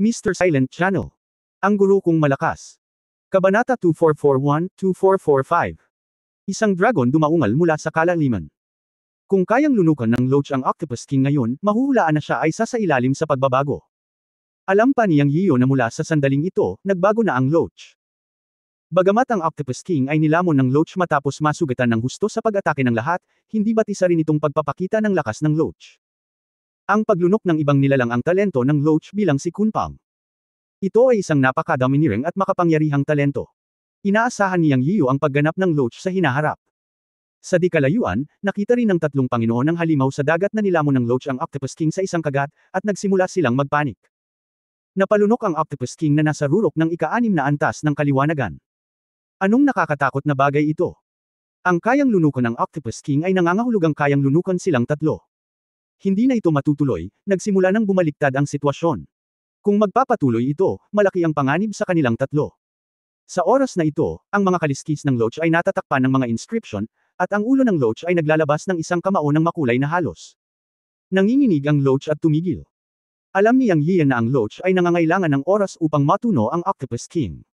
Mr. Silent Channel. Ang guro kong malakas. Kabanata 2441-2445. Isang dragon dumaungal mula sa kalaliman. Kung kayang lunukan ng Loach ang Octopus King ngayon, mahuhulaan na siya ay sasailalim sa pagbabago. Alam pa niyang Yiyo na mula sa sandaling ito, nagbago na ang Loach. Bagamat ang Octopus King ay nilamon ng Loach matapos masugatan ng husto sa pag-atake ng lahat, hindi ba't isa rin itong pagpapakita ng lakas ng Loach. Ang paglunok ng ibang nilalang ang talento ng Loach bilang si Kunpang. Ito ay isang napaka-domineering at makapangyarihang talento. Inaasahan niyang Yiyo ang pagganap ng Loach sa hinaharap. Sa di kalayuan, nakita rin ng tatlong Panginoon ng halimaw sa dagat na nilamon ng Loach ang Octopus King sa isang kagat, at nagsimula silang magpanik. Napalunok ang Octopus King na nasa rurok ng ika-6 na antas ng kaliwanagan. Anong nakakatakot na bagay ito? Ang kayang lunukan ng Octopus King ay nangangahulugang kayang lunukan silang tatlo. Hindi na ito matutuloy, nagsimula nang bumaliktad ang sitwasyon. Kung magpapatuloy ito, malaki ang panganib sa kanilang tatlo. Sa oras na ito, ang mga kaliskis ng Loach ay natatakpan ng mga inscription, at ang ulo ng Loach ay naglalabas ng isang kamao ng makulay na halos. Nanginginig ang Loach at tumigil. Alam niyang Yiyan na ang Loach ay nangangailangan ng oras upang matuno ang Octopus King.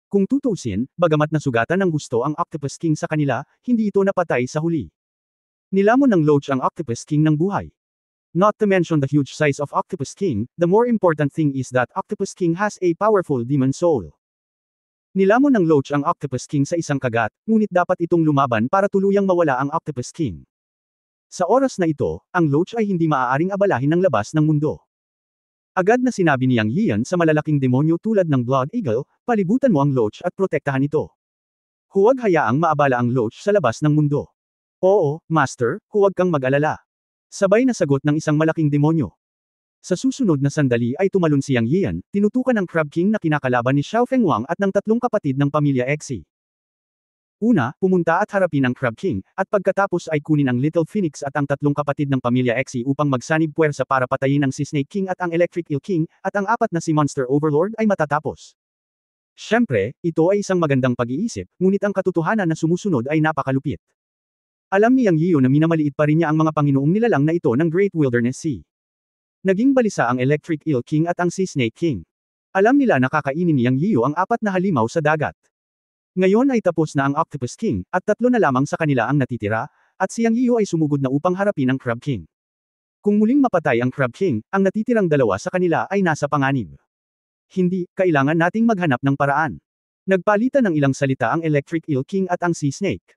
Kung tutuusin, bagamat nasugatan ng gusto ang Octopus King sa kanila, hindi ito napatay sa huli. Nilamon ng Loach ang Octopus King ng buhay. Not to mention the huge size of Octopus King, the more important thing is that Octopus King has a powerful demon soul. Nilamon ng Loach ang Octopus King sa isang kagat, ngunit dapat itong lumaban para tuluyang mawala ang Octopus King. Sa oras na ito, ang Loach ay hindi maaaring abalahin ng labas ng mundo. Agad na sinabi niyang Yiyan sa malalaking demonyo tulad ng Blood Eagle, palibutan mo ang Loach at protektahan ito. Huwag hayaang maabala ang Loach sa labas ng mundo. Oo, Master, huwag kang mag-alala. Sabay na sagot ng isang malaking demonyo. Sa susunod na sandali ay tumalon siyang Yiyan, tinutukan ng Crab King na kinakalaban ni Xiao Fengwang at ng tatlong kapatid ng pamilya Exi. Una, pumunta at harapin ang Crab King, at pagkatapos ay kunin ang Little Phoenix at ang tatlong kapatid ng pamilya Exi upang magsanib puwersa para patayin ang si Snake King at ang Electric Eel King, at ang apat na si Monster Overlord ay matatapos. Siyempre, ito ay isang magandang pag-iisip, ngunit ang katotohanan na sumusunod ay napakalupit. Alam niyang Yiyo na minamaliit pa rin niya ang mga Panginoong nilalang na ito ng Great Wilderness Sea. Naging balisa ang Electric Eel King at ang si Snake King. Alam nila na kakainin niyang Yiyo ang apat na halimaw sa dagat. Ngayon ay tapos na ang Octopus King, at tatlo na lamang sa kanila ang natitira, at siyang Yiyo ay sumugod na upang harapin ang Crab King. Kung muling mapatay ang Crab King, ang natitirang dalawa sa kanila ay nasa panganib. Hindi, kailangan nating maghanap ng paraan. Nagpalitan ng ilang salita ang Electric Eel King at ang Sea Snake.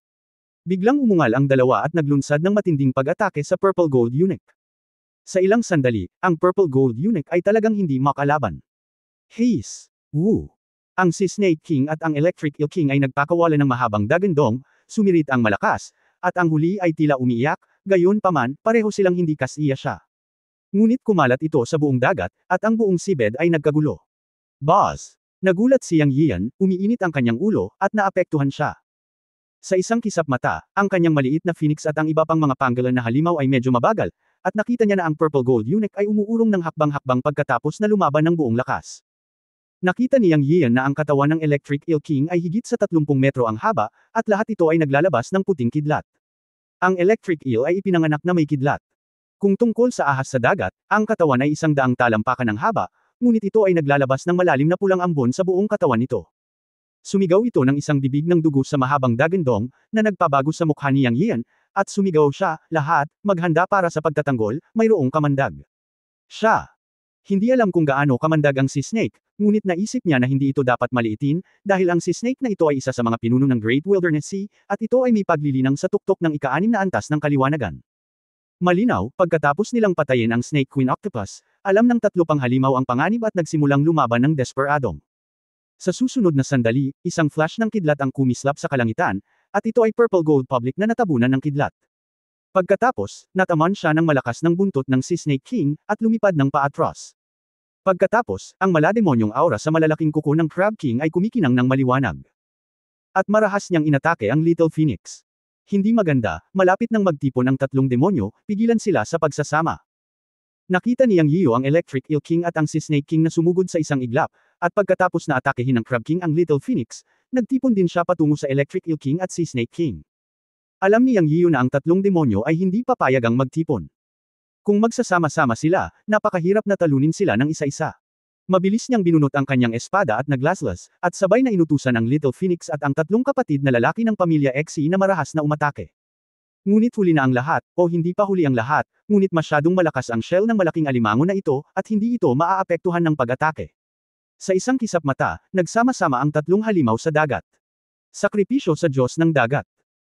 Biglang umungal ang dalawa at naglunsad ng matinding pag-atake sa Purple Gold Eunuch. Sa ilang sandali, ang Purple Gold Eunuch ay talagang hindi makalaban. Hiss! Woo! Ang si Snake King at ang Electric Eel King ay nagpakawala ng mahabang dagandong, sumirit ang malakas, at ang huli ay tila umiiyak, gayon paman, pareho silang hindi kasiya siya. Ngunit kumalat ito sa buong dagat, at ang buong seabed ay nagkagulo. Boss! Nagulat siyang Yiyan, umiinit ang kanyang ulo, at naapektuhan siya. Sa isang kisap mata, ang kanyang maliit na phoenix at ang iba pang mga pangolin na halimaw ay medyo mabagal, at nakita niya na ang Purple Gold Eunuch ay umuurong ng hakbang-hakbang pagkatapos na lumaban ng buong lakas. Nakita niyang Yiyan na ang katawan ng Electric Eel King ay higit sa 30 metro ang haba, at lahat ito ay naglalabas ng puting kidlat. Ang Electric Eel ay ipinanganak na may kidlat. Kung tungkol sa ahas sa dagat, ang katawan ay 100 talampakan ng haba, ngunit ito ay naglalabas ng malalim na pulang ambon sa buong katawan nito. Sumigaw ito ng isang bibig ng dugo sa mahabang dagandong, na nagpabago sa mukha niyang Yiyan, at sumigaw siya, lahat, maghanda para sa pagtatanggol, mayroong kamandag. Siya! Hindi alam kung gaano kamandag ang si Snake, ngunit naisip niya na hindi ito dapat maliitin, dahil ang si Snake na ito ay isa sa mga pinuno ng Great Wilderness Sea, at ito ay may paglilinang sa tuktok ng ika-6 na antas ng kaliwanagan. Malinaw, pagkatapos nilang patayin ang Snake Queen Octopus, alam ng tatlo pang halimaw ang panganib at nagsimulang lumaban ng desperadong. Sa susunod na sandali, isang flash ng kidlat ang kumislap sa kalangitan, at ito ay Purple Gold Public na natabunan ng kidlat. Pagkatapos, nataman siya ng malakas ng buntot ng si Snake King, at lumipad ng paatras. Pagkatapos, ang malademonyong aura sa malalaking kuko ng Crab King ay kumikinang ng maliwanag. At marahas niyang inatake ang Little Phoenix. Hindi maganda, malapit nang magtipon ang tatlong demonyo, pigilan sila sa pagsasama. Nakita niyang Yiyo ang Electric Eel King at ang si Snake King na sumugod sa isang iglap, at pagkatapos na atakehin ng Crab King ang Little Phoenix, nagtipon din siya patungo sa Electric Eel King at si Snake King. Alam niyang Yiyo na ang tatlong demonyo ay hindi papayagang magtipon. Kung magsasama-sama sila, napakahirap na talunin sila ng isa-isa. Mabilis niyang binunot ang kanyang espada at naglaslas, at sabay na inutusan ang Little Phoenix at ang tatlong kapatid na lalaki ng pamilya Xe na marahas na umatake. Ngunit huli na ang lahat, o hindi pa huli ang lahat, ngunit masyadong malakas ang shell ng malaking alimango na ito, at hindi ito maaapektuhan ng pag-atake. Sa isang kisap mata, nagsama-sama ang tatlong halimaw sa dagat. Sakripisyo sa Diyos ng dagat.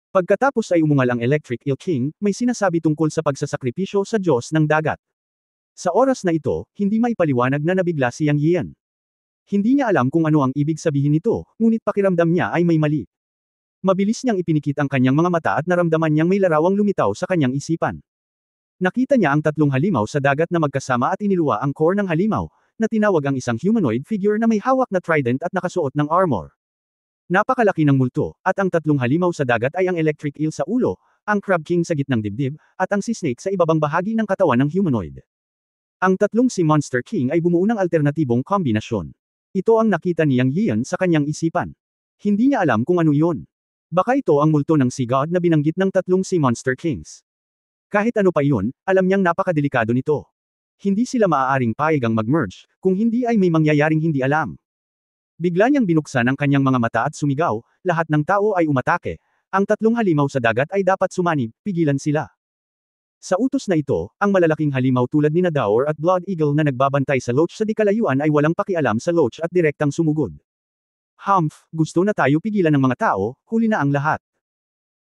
Pagkatapos ay umungal ang Electric Eel King, may sinasabi tungkol sa pagsasakripisyo sa Diyos ng dagat. Sa oras na ito, hindi maipaliwanag na nabigla si Yang Yian. Hindi niya alam kung ano ang ibig sabihin nito, ngunit pakiramdam niya ay may mali. Mabilis niyang ipinikit ang kanyang mga mata at naramdaman niyang may larawang lumitaw sa kanyang isipan. Nakita niya ang tatlong halimaw sa dagat na magkasama at iniluwa ang core ng halimaw, na tinawag ang isang humanoid figure na may hawak na trident at nakasuot ng armor. Napakalaki ng multo, at ang tatlong halimaw sa dagat ay ang Electric Eel sa ulo, ang Crab King sa gitnang dibdib, at ang Sea Snake sa ibabang bahagi ng katawan ng humanoid. Ang tatlong Sea Monster King ay bumuo ng alternatibong kombinasyon. Ito ang nakita ni Yang Yian sa kanyang isipan. Hindi niya alam kung ano iyon. Baka ito ang multo ng Sea God na binanggit ng tatlong Sea Monster Kings. Kahit ano pa iyon, alam niyang napakadelikado nito. Hindi sila maaaring payagang mag-merge, kung hindi ay may mangyayaring hindi alam. Bigla niyang binuksan ang kanyang mga mata at sumigaw, lahat ng tao ay umatake. Ang tatlong halimaw sa dagat ay dapat sumanib, pigilan sila. Sa utos na ito, ang malalaking halimaw tulad ni Daur at Blood Eagle na nagbabantay sa Loach sa dikalayuan ay walang pakialam sa Loach at direktang sumugod. Humph, gusto na tayo pigilan ng mga tao, huli na ang lahat.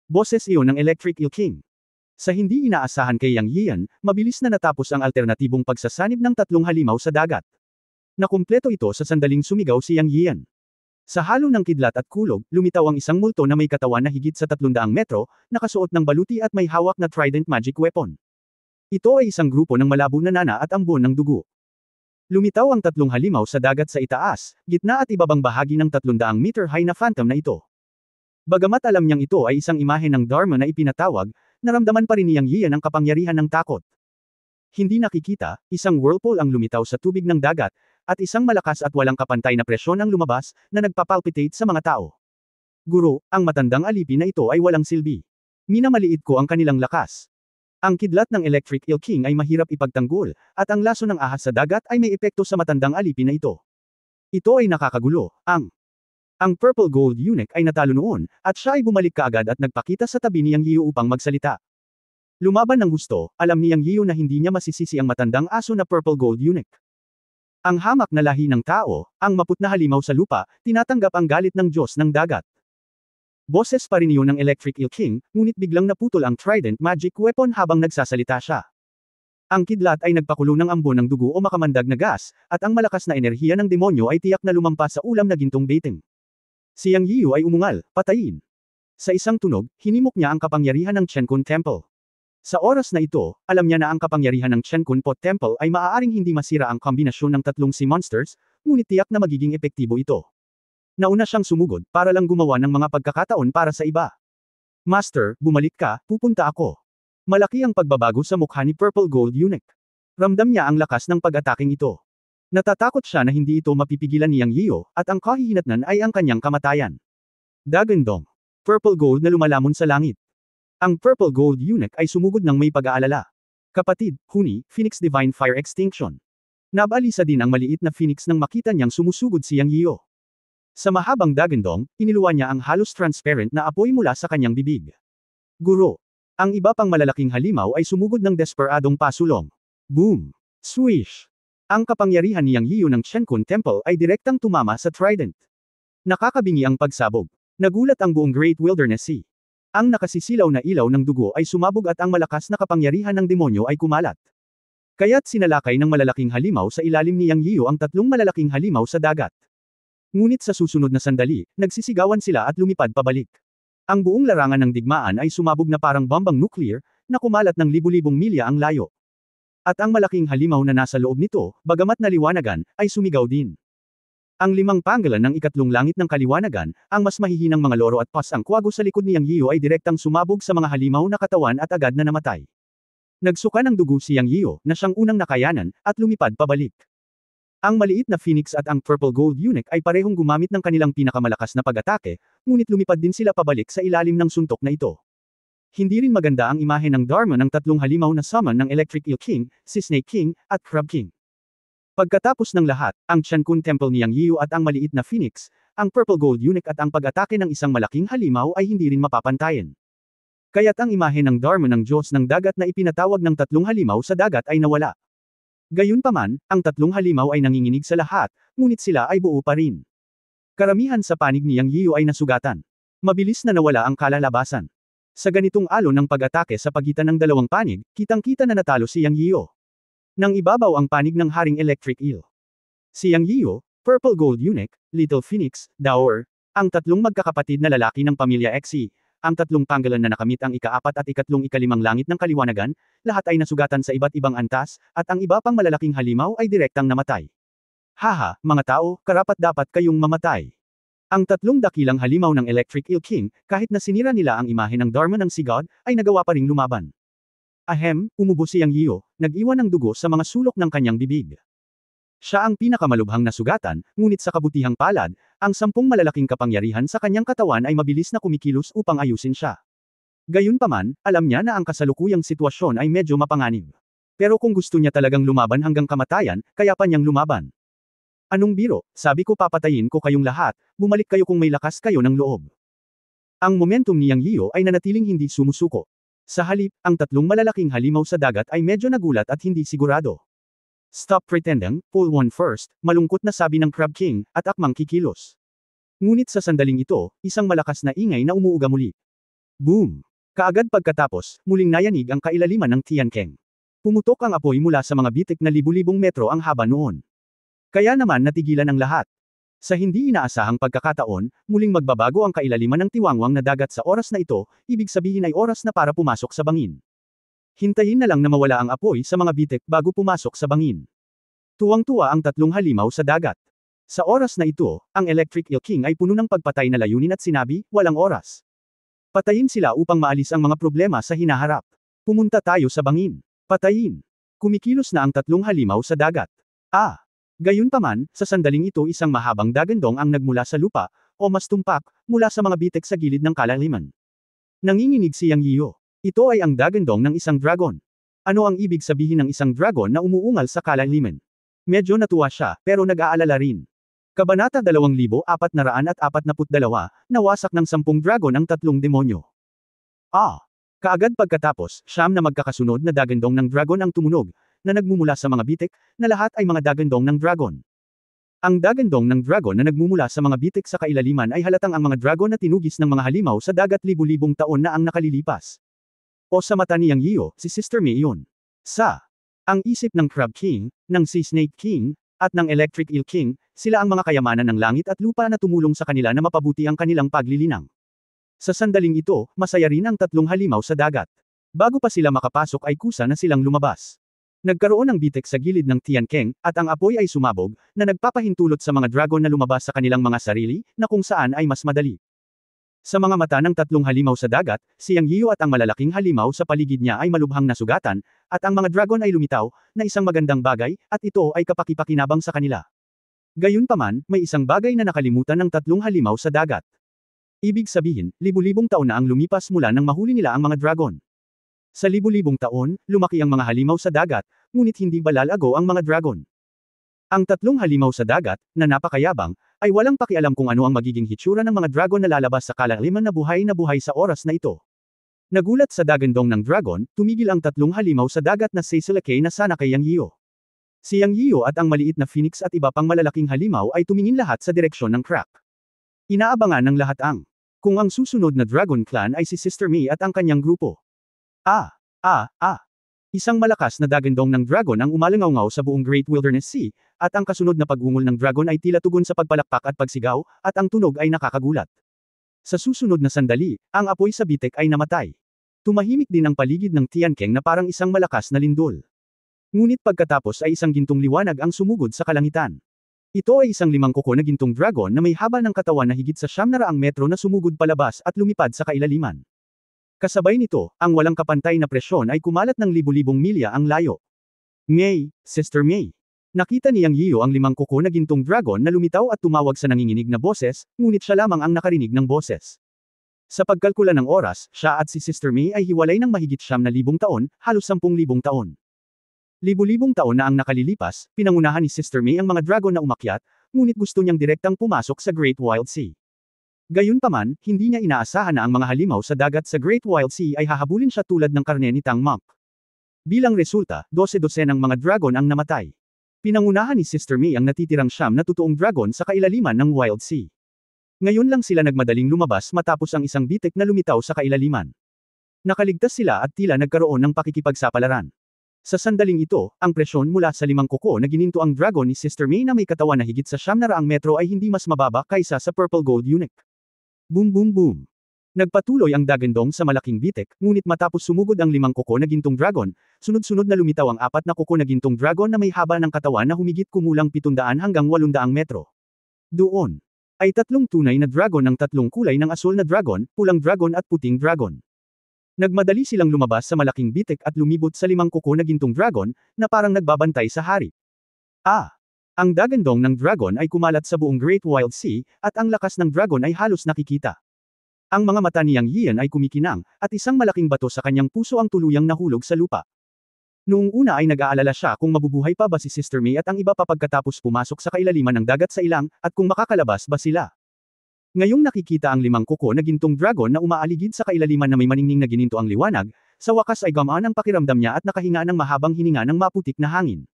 Boses iyon ng Electric Eel King. Sa hindi inaasahan kay Yang Yian, mabilis na natapos ang alternatibong pagsasanib ng tatlong halimaw sa dagat. Nakumpleto ito sa sandaling sumigaw si Yang Yian. Sa halo ng kidlat at kulog, lumitaw ang isang multo na may katawan na higit sa 300 metro, nakasuot ng baluti at may hawak na trident magic weapon. Ito ay isang grupo ng malabo na nana at ambon ng dugo. Lumitaw ang tatlong halimaw sa dagat sa itaas, gitna at ibabang bahagi ng 300 meter high na phantom na ito. Bagamat alam niyang ito ay isang imahe ng Dharma na ipinatawag, naramdaman pa rin ni Yang Yian ang kapangyarihan ng takot. Hindi nakikita, isang whirlpool ang lumitaw sa tubig ng dagat, at isang malakas at walang kapantay na presyon ang lumabas, na nagpapalpitate sa mga tao. Guro, ang matandang alipin na ito ay walang silbi. Minamaliit ko ang kanilang lakas. Ang kidlat ng Electric Eel King ay mahirap ipagtanggol, at ang laso ng ahas sa dagat ay may epekto sa matandang alipin na ito. Ito ay nakakagulo, Ang Purple Gold Eunuch ay natalo noon, at siya ay bumalik kaagad at nagpakita sa tabi ni Yang Yiu upang magsalita. Lumaban ng gusto, alam ni Yang Yiu na hindi niya masisisi ang matandang aso na Purple Gold Eunuch. Ang hamak na lahi ng tao, ang maput na halimaw sa lupa, tinatanggap ang galit ng Diyos ng dagat. Boses pa rin iyon ng Electric Eel King, ngunit biglang naputol ang trident magic weapon habang nagsasalita siya. Ang kidlat ay nagpakulo ng ambon ng dugo o makamandag na gas, at ang malakas na enerhiya ng demonyo ay tiyak na lumampas sa ulam na gintong baiting. Si Yang Yiu ay umungal, patayin. Sa isang tunog, hinimok niya ang kapangyarihan ng Chenkun Temple. Sa oras na ito, alam niya na ang kapangyarihan ng Chenkun Pot Temple ay maaaring hindi masira ang kombinasyon ng tatlong Sea Monsters, ngunit tiyak na magiging epektibo ito. Nauna siyang sumugod para lang gumawa ng mga pagkakataon para sa iba. Master, bumalik ka, pupunta ako. Malaki ang pagbabago sa mukha ni Purple Gold Eunuch. Ramdam niya ang lakas ng pag-ataking ito. Natatakot siya na hindi ito mapipigilan ni Yang Yiu, at ang kahihinatnan ay ang kanyang kamatayan. Dagandong. Purple Gold na lumalamon sa langit. Ang Purple Gold Eunuch ay sumugod ng may pag-aalala. Kapatid, Huni, Phoenix Divine Fire Extinction. Nabalisa din ang maliit na Phoenix nang makita niyang sumusugod si Yang Yiu. Sa mahabang dagandong, iniluwa niya ang halos transparent na apoy mula sa kanyang bibig. Guro. Ang iba pang malalaking halimaw ay sumugod ng desperadong pasulong. Boom! Swish! Ang kapangyarihan ni Yang Yiu ng Chenkun Temple ay direktang tumama sa trident. Nakakabingi ang pagsabog. Nagulat ang buong Great Wilderness Sea. Ang nakasisilaw na ilaw ng dugo ay sumabog at ang malakas na kapangyarihan ng demonyo ay kumalat. Kaya't sinalakay ng malalaking halimaw sa ilalim ni Yang Yiu ang tatlong malalaking halimaw sa dagat. Ngunit sa susunod na sandali, nagsisigawan sila at lumipad pabalik. Ang buong larangan ng digmaan ay sumabog na parang bombang nuclear, na kumalat ng libu-libong milya ang layo. At ang malaking halimaw na nasa loob nito, bagamat naliwanagan, ay sumigaw din. Ang limang panggalan ng ikatlong langit ng kaliwanagan, ang mas mahihinang mga loro at pas ang kwago sa likod ni Yang Yiu ay direktang sumabog sa mga halimaw na katawan at agad na namatay. Nagsuka ng dugo si Yang Yiu, na siyang unang nakayanan, at lumipad pabalik. Ang maliit na Phoenix at ang Purple Gold Eunuch ay parehong gumamit ng kanilang pinakamalakas na pag-atake, ngunit lumipad din sila pabalik sa ilalim ng suntok na ito. Hindi rin maganda ang imahe ng Dharma ng tatlong halimaw na summon ng Electric Eel King, Sea Snake King, at Crab King. Pagkatapos ng lahat, ang Tiancun Temple ni Yang Yiyu at ang maliit na Phoenix, ang Purple Gold Eunuch at ang pag-atake ng isang malaking halimaw ay hindi rin mapapantayan. Kaya't ang imahe ng Dharma ng Diyos ng dagat na ipinatawag ng tatlong halimaw sa dagat ay nawala. Gayunpaman, ang tatlong halimaw ay nanginginig sa lahat, ngunit sila ay buo pa rin. Karamihan sa panig ni Yang Yiyu ay nasugatan. Mabilis na nawala ang kalalabasan. Sa ganitong alon ng pag-atake sa pagitan ng dalawang panig, kitang-kita na natalo si Yang Yiyu. Nang ibabaw ang panig ng Haring Electric Eel. Si Yang Yiyu, Purple Gold Eunuch, Little Phoenix, Dower, ang tatlong magkakapatid na lalaki ng pamilya Xe, ang tatlong panggalan na nakamit ang ika-4 at ika-5 langit ng kaliwanagan, lahat ay nasugatan sa iba't ibang antas, at ang iba pang malalaking halimaw ay direktang namatay. Haha, mga tao, karapat-dapat kayong mamatay. Ang tatlong dakilang halimaw ng Electric Eel King, kahit na sinira nila ang imahe ng Dharma ng Sea God, ay nagawa pa ring lumaban. Ahem, umubo si Yang Yiyu, nag-iwan ng dugo sa mga sulok ng kanyang bibig. Siya ang pinakamalubhang nasugatan, ngunit sa kabutihang palad, ang 10 malalaking kapangyarihan sa kanyang katawan ay mabilis na kumikilos upang ayusin siya. Gayunpaman, alam niya na ang kasalukuyang sitwasyon ay medyo mapanganib. Pero kung gusto niya talagang lumaban hanggang kamatayan, kaya pa niyang lumaban. Anong biro, sabi ko papatayin ko kayong lahat, bumalik kayo kung may lakas kayo ng loob. Ang momentum ni Yang Yiyu ay nanatiling hindi sumusuko. Sa halip, ang tatlong malalaking halimaw sa dagat ay medyo nagulat at hindi sigurado. Stop pretending, pull one first, malungkot na sabi ng Crab King, at akmang kikilos. Ngunit sa sandaling ito, isang malakas na ingay na umuuga muli. Boom! Kaagad pagkatapos, muling nayanig ang kailaliman ng Tianceng. Pumutok ang apoy mula sa mga bitik na libu-libong metro ang haba noon. Kaya naman natigilan ang lahat. Sa hindi inaasahang pagkakataon, muling magbabago ang kailaliman ng tiwangwang na dagat sa oras na ito, ibig sabihin ay oras na para pumasok sa bangin. Hintayin na lang na mawala ang apoy sa mga bitik bago pumasok sa bangin. Tuwang-tuwa ang tatlong halimaw sa dagat. Sa oras na ito, ang Electric Eel King ay puno ng pagpatay na layunin at sinabi, walang oras. Patayin sila upang maalis ang mga problema sa hinaharap. Pumunta tayo sa bangin. Patayin. Kumikilos na ang tatlong halimaw sa dagat. Gayunpaman, sa sandaling ito isang mahabang dagandong ang nagmula sa lupa, o mas tumpak, mula sa mga bitik sa gilid ng kalaliman. Nanginginig si Yang Yiyu. Ito ay ang dagandong ng isang dragon. Ano ang ibig sabihin ng isang dragon na umuungal sa kalaliman? Medyo natuwa siya, pero nag-aalala rin. Kabanata 2442, nawasak ng 10 dragon ang 3 demonyo. Kaagad pagkatapos, 9 na magkakasunod na dagandong ng dragon ang tumunog, na nagmumula sa mga bitik, na lahat ay mga dagandong ng dragon. Ang dagandong ng dragon na nagmumula sa mga bitik sa kailaliman ay halatang ang mga dragon na tinugis ng mga halimaw sa dagat libu-libong taon na ang nakalilipas. O sa mata ni Yang Yiyu, si Sister Mei yun. Ang isip ng Crab King, ng Sea Snake King, at ng Electric Eel King, sila ang mga kayamanan ng langit at lupa na tumulong sa kanila na mapabuti ang kanilang paglilinang. Sa sandaling ito, masaya rin ang tatlong halimaw sa dagat. Bago pa sila makapasok ay kusa na silang lumabas. Nagkaroon ng bitik sa gilid ng Tianceng, at ang apoy ay sumabog, na nagpapahintulot sa mga dragon na lumabas sa kanilang mga sarili, na kung saan ay mas madali. Sa mga mata ng tatlong halimaw sa dagat, si Yang Yiyu at ang malalaking halimaw sa paligid niya ay malubhang nasugatan, at ang mga dragon ay lumitaw, na isang magandang bagay, at ito ay kapaki-pakinabang sa kanila. Gayunpaman, may isang bagay na nakalimutan ng tatlong halimaw sa dagat. Ibig sabihin, libu-libong taon na ang lumipas mula nang mahuli nila ang mga dragon. Sa libu-libong taon, lumaki ang mga halimaw sa dagat, ngunit hindi balalago ang mga dragon. Ang tatlong halimaw sa dagat, na napakayabang, ay walang pakialam kung ano ang magiging hitsura ng mga dragon na lalabas sa kalaliman na buhay sa oras na ito. Nagulat sa dagandong ng dragon, tumigil ang tatlong halimaw sa dagat na Seisalakay na sana kay Yang Yiyu. Si Yang Yiyu at ang maliit na Phoenix at iba pang malalaking halimaw ay tumingin lahat sa direksyon ng crack. Inaabangan ng lahat kung ang susunod na Dragon Clan ay si Sister Mei at ang kanyang grupo. Isang malakas na dagandong ng dragon ang umalangaw sa buong Great Wilderness Sea, at ang kasunod na pag-ungol ng dragon ay tila tugon sa pagpalakpak at pagsigaw, at ang tunog ay nakakagulat. Sa susunod na sandali, ang apoy sa bitik ay namatay. Tumahimik din ang paligid ng Tianceng na parang isang malakas na lindol. Ngunit pagkatapos ay isang gintong liwanag ang sumugod sa kalangitan. Ito ay isang 5 kuko na gintong dragon na may haba ng katawan na higit sa 900 metro na sumugod palabas at lumipad sa kailaliman. Kasabay nito, ang walang kapantay na presyon ay kumalat ng libu-libong milya ang layo. Mei, Sister Mei. Nakita ni Yang Yiyu ang 5 kuko na gintong dragon na lumitaw at tumawag sa nanginginig na boses, ngunit siya lamang ang nakarinig ng boses. Sa pagkalkula ng oras, siya at si Sister Mei ay hiwalay ng mahigit 9,000 taon, halos 10,000 taon. Libu-libong taon na ang nakalilipas, pinangunahan ni Sister May ang mga dragon na umakyat, ngunit gusto niyang direktang pumasok sa Great Wild Sea. Gayunpaman, hindi niya inaasahan na ang mga halimaw sa dagat sa Great Wild Sea ay hahabulin siya tulad ng karne ni Tang Monk. Bilang resulta, 12-dosenang mga dragon ang namatay. Pinangunahan ni Sister May ang natitirang siyam na totoong dragon sa kailaliman ng Wild Sea. Ngayon lang sila nagmadaling lumabas matapos ang isang bitik na lumitaw sa kailaliman. Nakaligtas sila at tila nagkaroon ng pakikipagsapalaran. Sa sandaling ito, ang presyon mula sa 5 kuko na gininto ang dragon ni Sister May na may katawan na higit sa 900 metro ay hindi mas mababa kaysa sa Purple Gold Eunuch. Boom boom boom. Nagpatuloy ang dagandong sa malaking bitik, ngunit matapos sumugod ang 5 kuko na gintong dragon, sunod-sunod na lumitaw ang 4 na kuko na gintong dragon na may haba ng katawan na humigit kumulang 700 hanggang 800 metro. Doon ay 3 tunay na dragon ng 3 kulay ng asul na dragon, pulang dragon at puting dragon. Nagmadali silang lumabas sa malaking bitik at lumibot sa 5 kuko na gintong dragon, na parang nagbabantay sa hari. Ang dagandong ng dragon ay kumalat sa buong Great Wild Sea, at ang lakas ng dragon ay halos nakikita. Ang mga mata ni Yang Yian ay kumikinang, at isang malaking bato sa kanyang puso ang tuluyang nahulog sa lupa. Noong una ay nag-aalala siya kung mabubuhay pa ba si Sister May at ang iba pa pagkatapos pumasok sa kailaliman ng dagat sa ilang, at kung makakalabas ba sila. Ngayong nakikita ang 5 kuko na gintong dragon na umaaligid sa kailaliman na may maningning na gininto ang liwanag, sa wakas ay gamaan ang pakiramdam niya at nakahinga ng mahabang hininga ng maputik na hangin.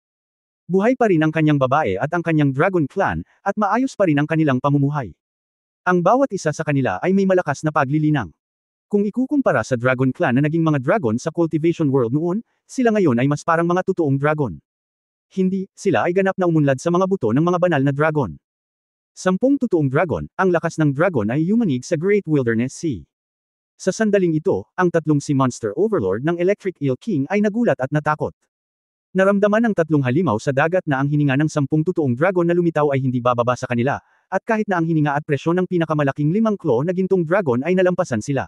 Buhay pa rin ang kanyang babae at ang kanyang dragon clan, at maayos pa rin ang kanilang pamumuhay. Ang bawat isa sa kanila ay may malakas na paglilinang. Kung ikukumpara sa dragon clan na naging mga dragon sa cultivation world noon, sila ngayon ay mas parang mga totoong dragon. Hindi, sila ay ganap na umunlad sa mga buto ng mga banal na dragon. 10 totoong dragon, ang lakas ng dragon ay yumanig sa Great Wilderness Sea. Sa sandaling ito, ang 3 Sea Monster Overlord ng Electric Eel King ay nagulat at natakot. Naramdaman ng 3 halimaw sa dagat na ang hininga ng 10 totoong dragon na lumitaw ay hindi bababa sa kanila, at kahit na ang hininga at presyon ng pinakamalaking 5 claw na gintong dragon ay nalampasan sila.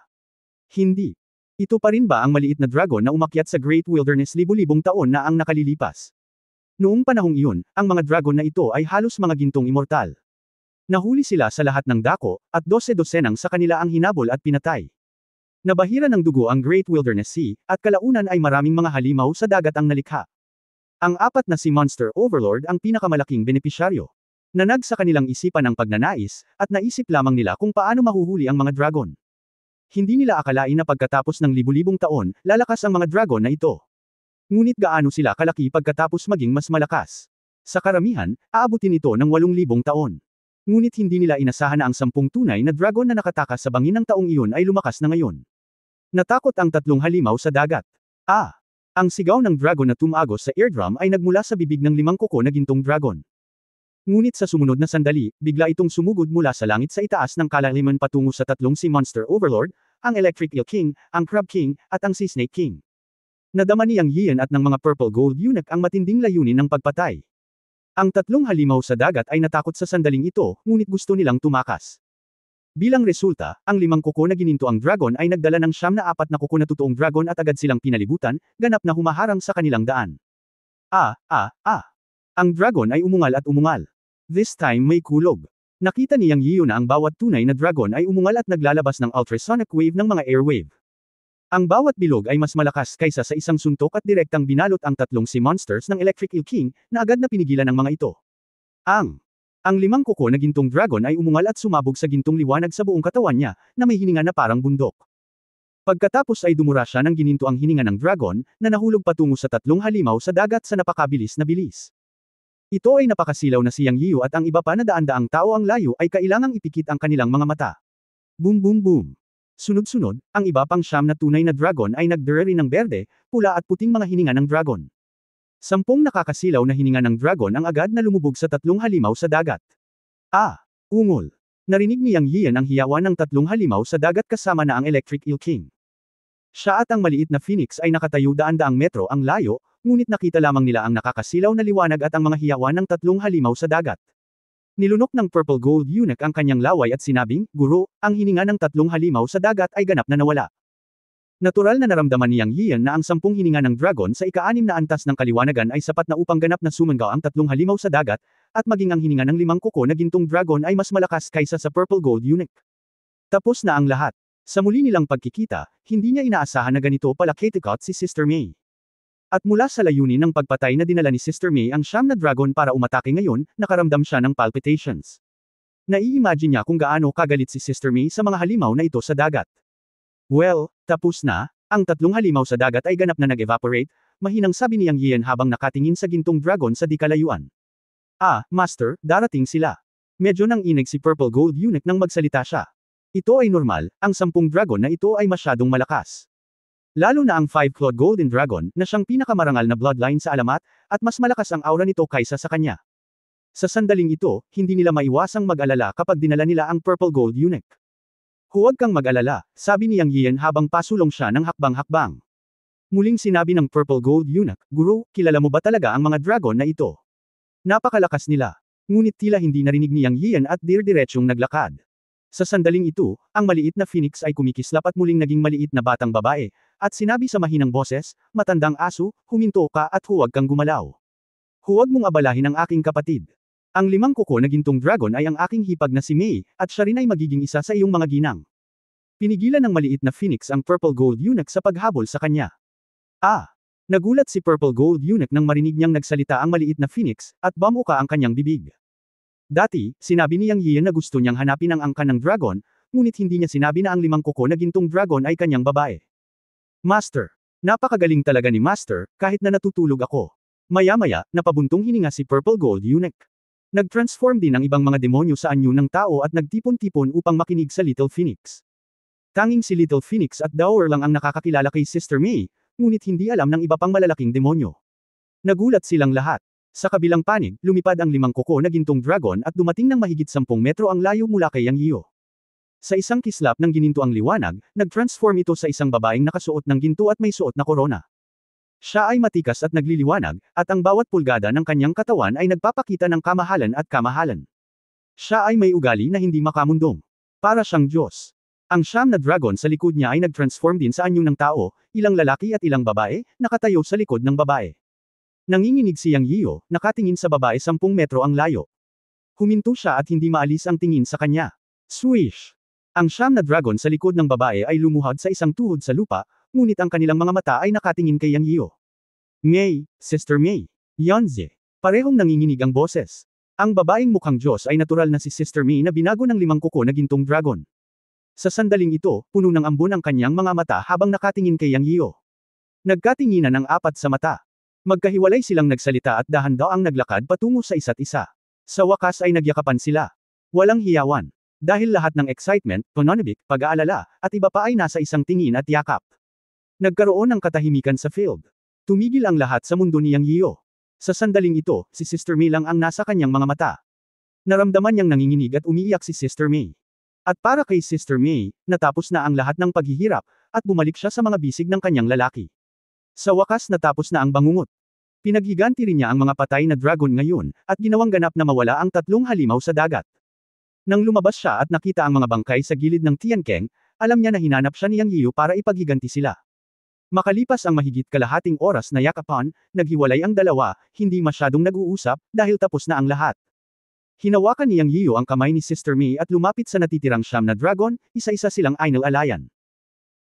Hindi. Ito pa rin ba ang maliit na dragon na umakyat sa Great Wilderness libu-libong taon na ang nakalilipas? Noong panahong iyon, ang mga dragon na ito ay halos mga gintong immortal. Nahuli sila sa lahat ng dako, at 12-dosenang sa kanila ang hinabol at pinatay. Nabahira ng dugo ang Great Wilderness Sea, at kalaunan ay maraming mga halimaw sa dagat ang nalikha. Ang 4 na Sea Monster Overlord ang pinakamalaking benepisyaryo. Nanag sa kanilang isipan ang pagnanais, at naisip lamang nila kung paano mahuhuli ang mga dragon. Hindi nila akalain na pagkatapos ng libu-libong taon, lalakas ang mga dragon na ito. Ngunit gaano sila kalaki pagkatapos maging mas malakas? Sa karamihan, aabutin ito ng 8,000 taon. Ngunit hindi nila inasahan na ang 10 tunay na dragon na nakatakas sa bangin ng taong iyon ay lumakas na ngayon. Natakot ang 3 halimaw sa dagat. Ang sigaw ng dragon na tumagos sa eardrum ay nagmula sa bibig ng 5 kuko na gintong dragon. Ngunit sa sumunod na sandali, bigla itong sumugod mula sa langit sa itaas ng kalaliman patungo sa 3 Sea Monster Overlord, ang Electric Eel King, ang Crab King, at ang Sea Snake King. Nadama ni Yang Yian at ng mga Purple Gold Eunuch ang matinding layunin ng pagpatay. Ang 3 halimaw sa dagat ay natakot sa sandaling ito, ngunit gusto nilang tumakas. Bilang resulta, ang 5 kuko na gininto ang dragon ay nagdala ng 4 na kuko na totoong dragon at agad silang pinalibutan, ganap na humaharang sa kanilang daan. Ang dragon ay umungal at umungal. This time may kulog. Nakita ni Yang Yiu na ang bawat tunay na dragon ay umungal at naglalabas ng ultrasonic wave ng mga airwave. Ang bawat bilog ay mas malakas kaysa sa isang suntok at direktang binalot ang 3 Sea Monsters ng Electric Eel King, na agad na pinigilan ng mga ito. Ang 5 kuko na gintong dragon ay umungal at sumabog sa gintong liwanag sa buong katawan niya, na may hininga na parang bundok. Pagkatapos ay dumura siya ng gininto ang hininga ng dragon, na nahulog patungo sa 3 halimaw sa dagat sa napakabilis na bilis. Ito ay napakasilaw na si Yang Yiu at ang iba pa na daan-daang tao ang layo ay kailangang ipikit ang kanilang mga mata. Boom boom boom. Sunod-sunod, ang iba pang 9 na tunay na dragon ay nagdureri ng berde, pula at puting mga hininga ng dragon. 10 nakakasilaw na hininga ng dragon ang agad na lumubog sa 3 halimaw sa dagat. Ungol. Narinig ni Yang Yian ang hiyawan ng 3 halimaw sa dagat kasama na ang Electric Eel King. Siya at ang maliit na phoenix ay nakatayo daan-daang metro ang layo, ngunit nakita lamang nila ang nakakasilaw na liwanag at ang mga hiyawan ng 3 halimaw sa dagat. Nilunok ng Purple Gold Eunuch ang kanyang laway at sinabing, "Guro, ang hininga ng 3 halimaw sa dagat ay ganap na nawala." Natural na naramdaman ni Yang Yian na ang 10 hininga ng dragon sa ika-6 na antas ng kaliwanagan ay sapat na upang ganap na sumangaw ang 3 halimaw sa dagat, at maging ang hininga ng 5 kuko na gintong dragon ay mas malakas kaysa sa Purple Gold Eunuch. Tapos na ang lahat. Sa muli nilang pagkikita, hindi niya inaasahan na ganito pala katikot si Sister May. At mula sa layunin ng pagpatay na dinala ni Sister May ang siyam na dragon para umatake ngayon, nakaramdam siya ng palpitations. Nai-imagine niya kung gaano kagalit si Sister May sa mga halimaw na ito sa dagat. Well, tapos na, ang tatlong halimaw sa dagat ay ganap na nag-evaporate, mahinang sabi ni Yang Yian habang nakatingin sa gintong dragon sa di kalayuan. Ah, Master, darating sila. Medyo nang inig si Purple Gold Eunuch nang magsalita siya. Ito ay normal, ang 10 dragon na ito ay masyadong malakas. Lalo na ang 5-clawed Golden Dragon, na siyang pinakamarangal na bloodline sa alamat, at mas malakas ang aura nito kaysa sa kanya. Sa sandaling ito, hindi nila maiwasang mag-alala kapag dinala nila ang Purple Gold Eunuch. Huwag kang mag-alala, sabi ni Yang Yian habang pasulong siya ng hakbang-hakbang. Muling sinabi ng Purple Gold Eunuch, Guru, kilala mo ba talaga ang mga dragon na ito? Napakalakas nila. Ngunit tila hindi narinig ni Yang Yian at dir-diretsyong naglakad. Sa sandaling ito, ang maliit na phoenix ay kumikislap at muling naging maliit na batang babae, at sinabi sa mahinang boses, matandang aso, huminto ka at huwag kang gumalaw. Huwag mong abalahin ang aking kapatid. Ang 5 kuko na gintong dragon ay ang aking hipag na si May, at siya rin ay magiging isa sa iyong mga ginang. Pinigilan ng maliit na phoenix ang Purple Gold Eunuch sa paghabol sa kanya. Ah! Nagulat si Purple Gold Eunuch nang marinig niyang nagsalita ang maliit na phoenix, at bamuka ang kanyang bibig. Dati, sinabi ni Yang Yian na gusto niyang hanapin ang angkan ng dragon, ngunit hindi niya sinabi na ang 5 kuko na gintong dragon ay kanyang babae. Master! Napakagaling talaga ni Master, kahit na natutulog ako. Maya-maya, napabuntong hininga si Purple Gold Eunuch. Nag-transform din ang ibang mga demonyo sa anyo ng tao at nagtipon-tipon upang makinig sa Little Phoenix. Tanging si Little Phoenix at Dower lang ang nakakakilala kay Sister May, ngunit hindi alam ng iba pang malalaking demonyo. Nagulat silang lahat. Sa kabilang panig, lumipad ang 5 kuko na gintong dragon at dumating ng mahigit 10 metro ang layo mula kay Yang Yiu. Sa isang kislap ng gininto ang liwanag, nag-transform ito sa isang babaeng nakasuot ng ginto at may suot na korona. Siya ay matikas at nagliliwanag, at ang bawat pulgada ng kanyang katawan ay nagpapakita ng kamahalan at kamahalan. Siya ay may ugali na hindi makamundong. Para siyang Diyos. Ang 9 na dragon sa likod niya ay nag-transform din sa anyo ng tao, ilang lalaki at ilang babae, nakatayo sa likod ng babae. Nanginginig si Yang Yiu, nakatingin sa babae 10 metro ang layo. Huminto siya at hindi maalis ang tingin sa kanya. Swish! Ang 9 na dragon sa likod ng babae ay lumuhad sa isang tuhod sa lupa, ngunit ang kanilang mga mata ay nakatingin kay Yang Yiu. May, Sister May, Yanzi. Parehong nanginginig ang boses. Ang babaeng mukhang Diyos ay natural na si Sister May na binago ng 5 kuko na gintong dragon. Sa sandaling ito, puno ng ambon ang kanyang mga mata habang nakatingin kay Yang Yiu. Nagkatinginan ang 4 sa mata. Magkahiwalay silang nagsalita at dahan-daang naglakad patungo sa isa't isa. Sa wakas ay nagyakapan sila. Walang hiyawan. Dahil lahat ng excitement, pananabik, pag-aalala, at iba pa ay nasa isang tingin at yakap. Nagkaroon ng katahimikan sa field. Tumigil ang lahat sa mundo ni Yang Yiu. Sa sandaling ito, si Sister May lang ang nasa kanyang mga mata. Naramdaman niyang nanginginig at umiiyak si Sister May. At para kay Sister May, natapos na ang lahat ng paghihirap, at bumalik siya sa mga bisig ng kanyang lalaki. Sa wakas natapos na ang bangungot. Pinaghiganti rin niya ang mga patay na dragon ngayon, at ginawang ganap na mawala ang 3 halimaw sa dagat. Nang lumabas siya at nakita ang mga bangkay sa gilid ng Tiankeng, alam niya na hinanap siya ni Yang Yiu para ipaghiganti sila. Makalipas ang mahigit kalahating oras na yakapan, naghiwalay ang dalawa, hindi masyadong nag-uusap, dahil tapos na ang lahat. Hinawakan ni Yang Yiu ang kamay ni Sister May at lumapit sa natitirang 9 na dragon, isa-isa silang inal-alayan.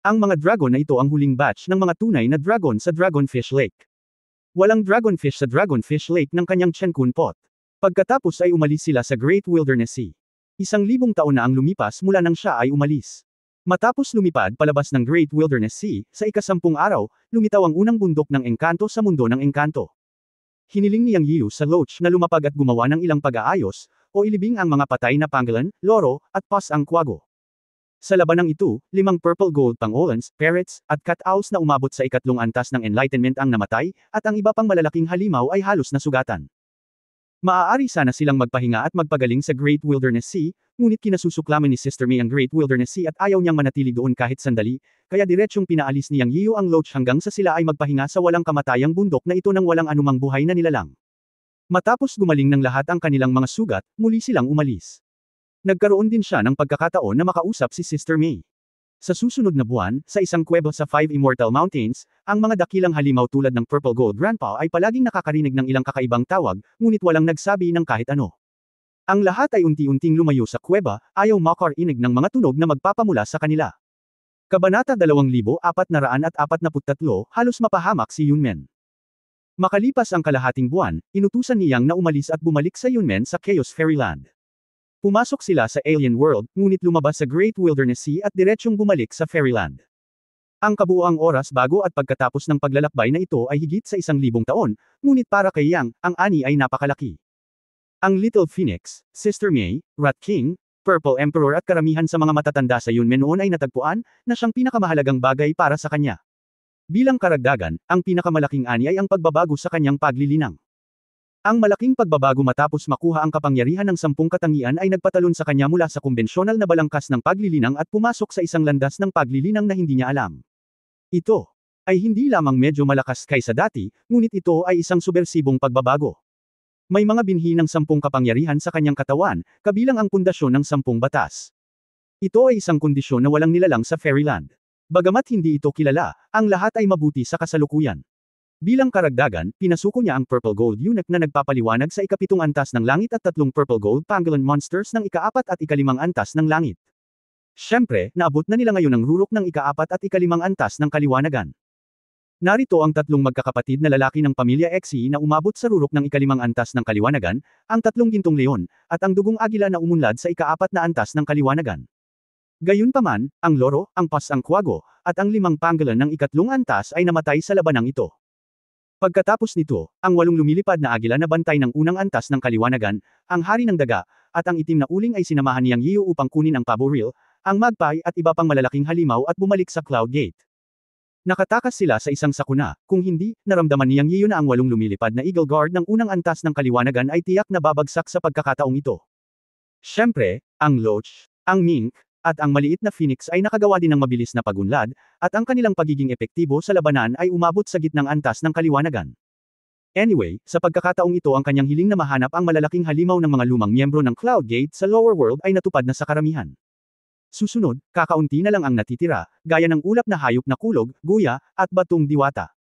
Ang mga dragon na ito ang huling batch ng mga tunay na dragon sa Dragonfish Lake. Walang dragonfish sa Dragonfish Lake ng kanyang Chenkun Pot. Pagkatapos ay umalis sila sa Great Wilderness Sea. 1,000 taon na ang lumipas mula nang siya ay umalis. Matapos lumipad palabas ng Great Wilderness Sea, sa ika-10 araw, lumitaw ang unang bundok ng engkanto sa mundo ng engkanto. Hiniling ni Yang Yiu sa Loach na lumapag at gumawa ng ilang pag-aayos, o ilibing ang mga patay na pangolin, loro, at pas ang kwago. Sa labanang ito, 5 purple gold pangolins, parrots, at cat owls na umabot sa ika-3 antas ng enlightenment ang namatay, at ang iba pang malalaking halimaw ay halos nasugatan. Maaari sana silang magpahinga at magpagaling sa Great Wilderness Sea, ngunit kinasusuklaman ni Sister May ang Great Wilderness Sea at ayaw niyang manatili doon kahit sandali, kaya diretsyong pinaalis ni Yang Yiu ang Loach hanggang sa sila ay magpahinga sa walang kamatayang bundok na ito nang walang anumang buhay na nilalang. Matapos gumaling ng lahat ang kanilang mga sugat, muli silang umalis. Nagkaroon din siya ng pagkakataon na makausap si Sister May. Sa susunod na buwan, sa isang kuweba sa 5 Immortal Mountains, ang mga dakilang halimaw tulad ng Purple Gold Grandpa ay palaging nakakarinig ng ilang kakaibang tawag, ngunit walang nagsabi ng kahit ano. Ang lahat ay unti-unting lumayo sa kuweba, ayaw makarinig ng mga tunog na magpapamula sa kanila. Kabanata 2443, halos mapahamak si Yunmen. Makalipas ang kalahating buwan, inutusan ni Yang na umalis at bumalik sa Yunmen sa Chaos Fairyland. Pumasok sila sa Alien World, ngunit lumabas sa Great Wilderness Sea at diretsyong bumalik sa Fairyland. Ang kabuuang oras bago at pagkatapos ng paglalakbay na ito ay higit sa 1,000 taon, ngunit para kay Yang, ang ani ay napakalaki. Ang Little Phoenix, Sister May, Rat King, Purple Emperor at karamihan sa mga matatanda sa Yunmen noon ay natagpuan na siyang pinakamahalagang bagay para sa kanya. Bilang karagdagan, ang pinakamalaking ani ay ang pagbabago sa kanyang paglilinang. Ang malaking pagbabago matapos makuha ang kapangyarihan ng 10 katangian ay nagpatalon sa kanya mula sa kumbensyonal na balangkas ng paglilinang at pumasok sa isang landas ng paglilinang na hindi niya alam. Ito ay hindi lamang medyo malakas kaysa dati, ngunit ito ay isang subversibong pagbabago. May mga binhi ng 10 kapangyarihan sa kanyang katawan, kabilang ang pundasyon ng 10 batas. Ito ay isang kondisyon na walang nilalang sa Fairyland. Bagamat hindi ito kilala, ang lahat ay mabuti sa kasalukuyan. Bilang karagdagan, pinasuko niya ang Purple Gold Eunuch na nagpapaliwanag sa ika-7 antas ng langit at 3 Purple Gold Pangolin Monsters ng ika-4 at ika-5 antas ng langit. Siyempre, naabot na nila ngayon ang rurok ng ika-4 at ika-5 antas ng kaliwanagan. Narito ang 3 magkakapatid na lalaki ng pamilya Xe na umabot sa rurok ng ika-5 antas ng kaliwanagan, ang 3 gintong leon, at ang dugong agila na umunlad sa ika-4 na antas ng kaliwanagan. Gayunpaman, ang loro, ang pas ang kwago, at ang 5 pangolin ng ika-3 antas ay namatay sa labanang ito. Pagkatapos nito, ang 8 lumilipad na agila na bantay ng unang antas ng kaliwanagan, ang hari ng daga, at ang itim na uling ay sinamahan niyang Yiyo upang kunin ang pabo reel, ang magpie at iba pang malalaking halimaw at bumalik sa Cloud Gate. Nakatakas sila sa isang sakuna, kung hindi, naramdaman niyang Yiyo na ang 8 lumilipad na Eagle Guard ng unang antas ng kaliwanagan ay tiyak na babagsak sa pagkakataong ito. Siyempre, ang Loach, ang Mink, at ang maliit na Phoenix ay nakagawa din ng mabilis na pagunlad, at ang kanilang pagiging epektibo sa labanan ay umabot sa gitnang antas ng kaliwanagan. Anyway, sa pagkakataong ito ang kanyang hiling na mahanap ang malalaking halimaw ng mga lumang miyembro ng Cloud Gate sa Lower World ay natupad na sa karamihan. Susunod, kakaunti na lang ang natitira, gaya ng ulap na hayop na kulog, guya, at batong diwata.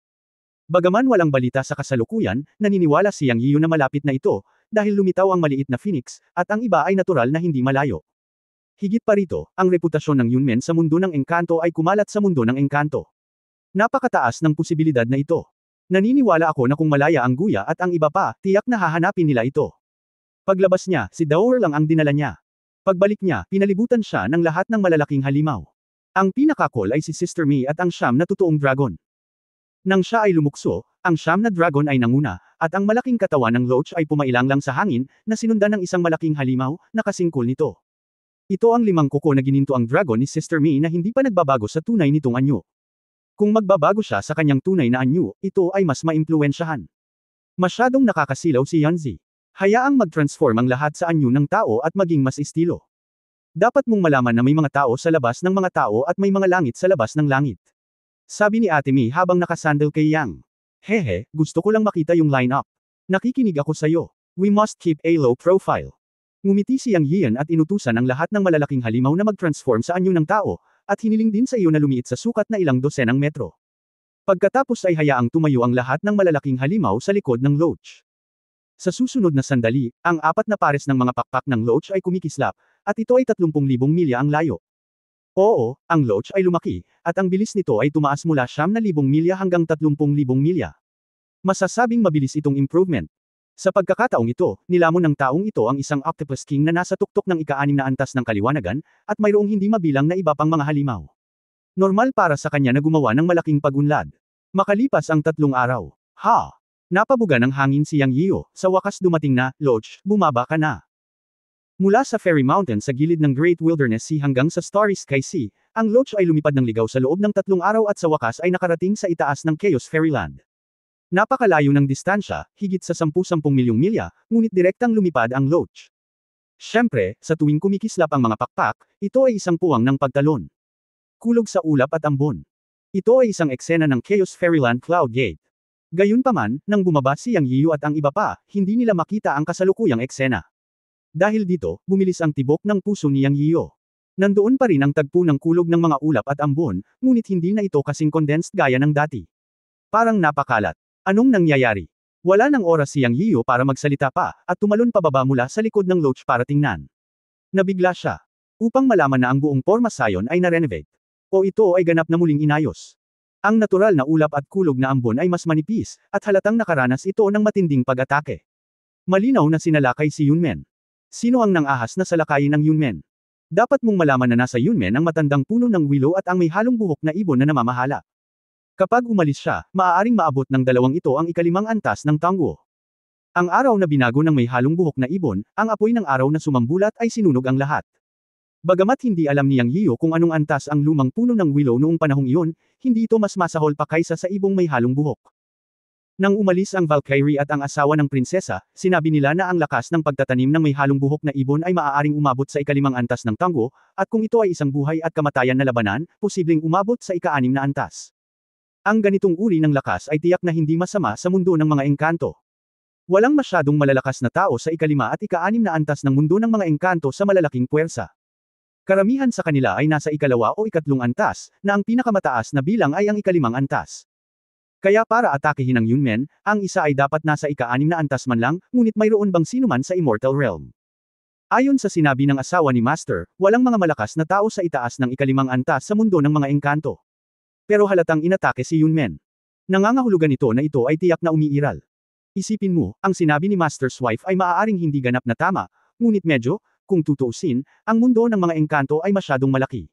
Bagaman walang balita sa kasalukuyan, naniniwala si Yang Yiyo na malapit na ito, dahil lumitaw ang maliit na Phoenix, at ang iba ay natural na hindi malayo. Higit pa rito, ang reputasyon ng Yunmen sa mundo ng engkanto ay kumalat sa mundo ng engkanto. Napakataas ng posibilidad na ito. Naniniwala ako na kung malaya ang guya at ang iba pa, tiyak na hahanapin nila ito. Paglabas niya, si Dower lang ang dinala niya. Pagbalik niya, pinalibutan siya ng lahat ng malalaking halimaw. Ang pinakakol ay si Sister May at ang siyam na totoong dragon. Nang siya ay lumukso, ang siyam na dragon ay nanguna, at ang malaking katawan ng Loach ay pumailang lang sa hangin, na sinundan ng isang malaking halimaw, na kasingkol nito. Ito ang 5 kuko na gininto ang dragon ni Sister May na hindi pa nagbabago sa tunay nitong anyo. Kung magbabago siya sa kanyang tunay na anyo, ito ay mas maimpluwensyahan. Masyadong nakakasilaw si Yanzi. Hayaang mag-transform ang lahat sa anyo ng tao at maging mas estilo. Dapat mong malaman na may mga tao sa labas ng mga tao at may mga langit sa labas ng langit. Sabi ni Ate May habang nakasandal kay Yang. Hehe, gusto ko lang makita yung line-up. Nakikinig ako sayo. We must keep a low profile. Ngumiti si Yang Yian at inutusan ang lahat ng malalaking halimaw na mag-transform sa anyo ng tao, at hiniling din sa iyo na lumiit sa sukat na ilang dosenang metro. Pagkatapos ay hayaang tumayo ang lahat ng malalaking halimaw sa likod ng Loach. Sa susunod na sandali, ang 4 na pares ng mga pakpak ng Loach ay kumikislap, at ito ay 30,000 milya ang layo. Oo, ang Loach ay lumaki, at ang bilis nito ay tumaas mula 9,000 milya hanggang 30,000 milya. Masasabing mabilis itong improvement. Sa pagkakataong ito, nilamon ng taong ito ang isang Octopus King na nasa tuktok ng ika-6 na antas ng kaliwanagan, at mayroong hindi mabilang na iba pang mga halimaw. Normal para sa kanya na gumawa ng malaking pagunlad. Makalipas ang 3 araw. Napabuga ng hangin si Yang Yiyo, sa wakas dumating na, Loach, bumaba ka na. Mula sa Fairy Mountain sa gilid ng Great Wilderness Sea hanggang sa Starry Sky Sea, ang Loach ay lumipad ng ligaw sa loob ng 3 araw at sa wakas ay nakarating sa itaas ng Chaos Fairyland. Napakalayo ng distansya, higit sa 10,000 milyong milya, ngunit direktang lumipad ang Loach. Siyempre, sa tuwing kumikislap ang mga pakpak, ito ay isang puwang ng pagtalon. Kulog sa ulap at ambon. Ito ay isang eksena ng Chaos Fairyland Cloud Gate. Gayunpaman, nang bumaba si Yang Yiyo at ang iba pa, hindi nila makita ang kasalukuyang eksena. Dahil dito, bumilis ang tibok ng puso ni Yang Yiyo. Nandoon pa rin ang tagpo ng kulog ng mga ulap at ambon, ngunit hindi na ito kasing condensed gaya ng dati. Parang napakalat. Anong nangyayari? Wala nang oras si Yang Yiyo para magsalita pa, at tumalon pababa mula sa likod ng Loach para tingnan. Nabigla siya. Upang malaman na ang buong forma sayon ay na-renovate. O ito ay ganap na muling inayos. Ang natural na ulap at kulog na ambon ay mas manipis, at halatang nakaranas ito ng matinding pag-atake. Malinaw na sinalakay si Yunmen. Sino ang nang-ahas na salakayin ng Yunmen? Dapat mong malaman na nasa Yunmen ang matandang puno ng willow at ang may halong buhok na ibon na namamahala. Kapag umalis siya, maaaring maabot ng dalawang ito ang ikalimang antas ng Tangguo. Ang araw na binago ng may halong buhok na ibon, ang apoy ng araw na sumambulat ay sinunog ang lahat. Bagamat hindi alam ni Yang Yiyo kung anong antas ang lumang puno ng willow noong panahong iyon, hindi ito mas masahol pa kaysa sa ibong may halong buhok. Nang umalis ang Valkyrie at ang asawa ng prinsesa, sinabi nila na ang lakas ng pagtatanim ng may halong buhok na ibon ay maaaring umabot sa ikalimang antas ng Tangguo, at kung ito ay isang buhay at kamatayan na labanan, posibleng umabot sa ika-6 na antas. Ang ganitong uri ng lakas ay tiyak na hindi masama sa mundo ng mga engkanto. Walang masyadong malalakas na tao sa ika-5 at ika-6 na antas ng mundo ng mga engkanto sa malalaking puwersa. Karamihan sa kanila ay nasa ika-2 o ika-3 antas, na ang pinakamataas na bilang ay ang ika-5 antas. Kaya para atakehin ang Yunmen, ang isa ay dapat nasa ika-6 na antas man lang, ngunit mayroon bang sinuman sa Immortal Realm? Ayon sa sinabi ng asawa ni Master, walang mga malakas na tao sa itaas ng ika-5 antas sa mundo ng mga engkanto. Pero halatang inatake si Yunmen. Nangangahulugan ito na ito ay tiyak na umiiral. Isipin mo, ang sinabi ni Master's wife ay maaaring hindi ganap na tama, ngunit medyo, kung tutuusin, ang mundo ng mga engkanto ay masyadong malaki.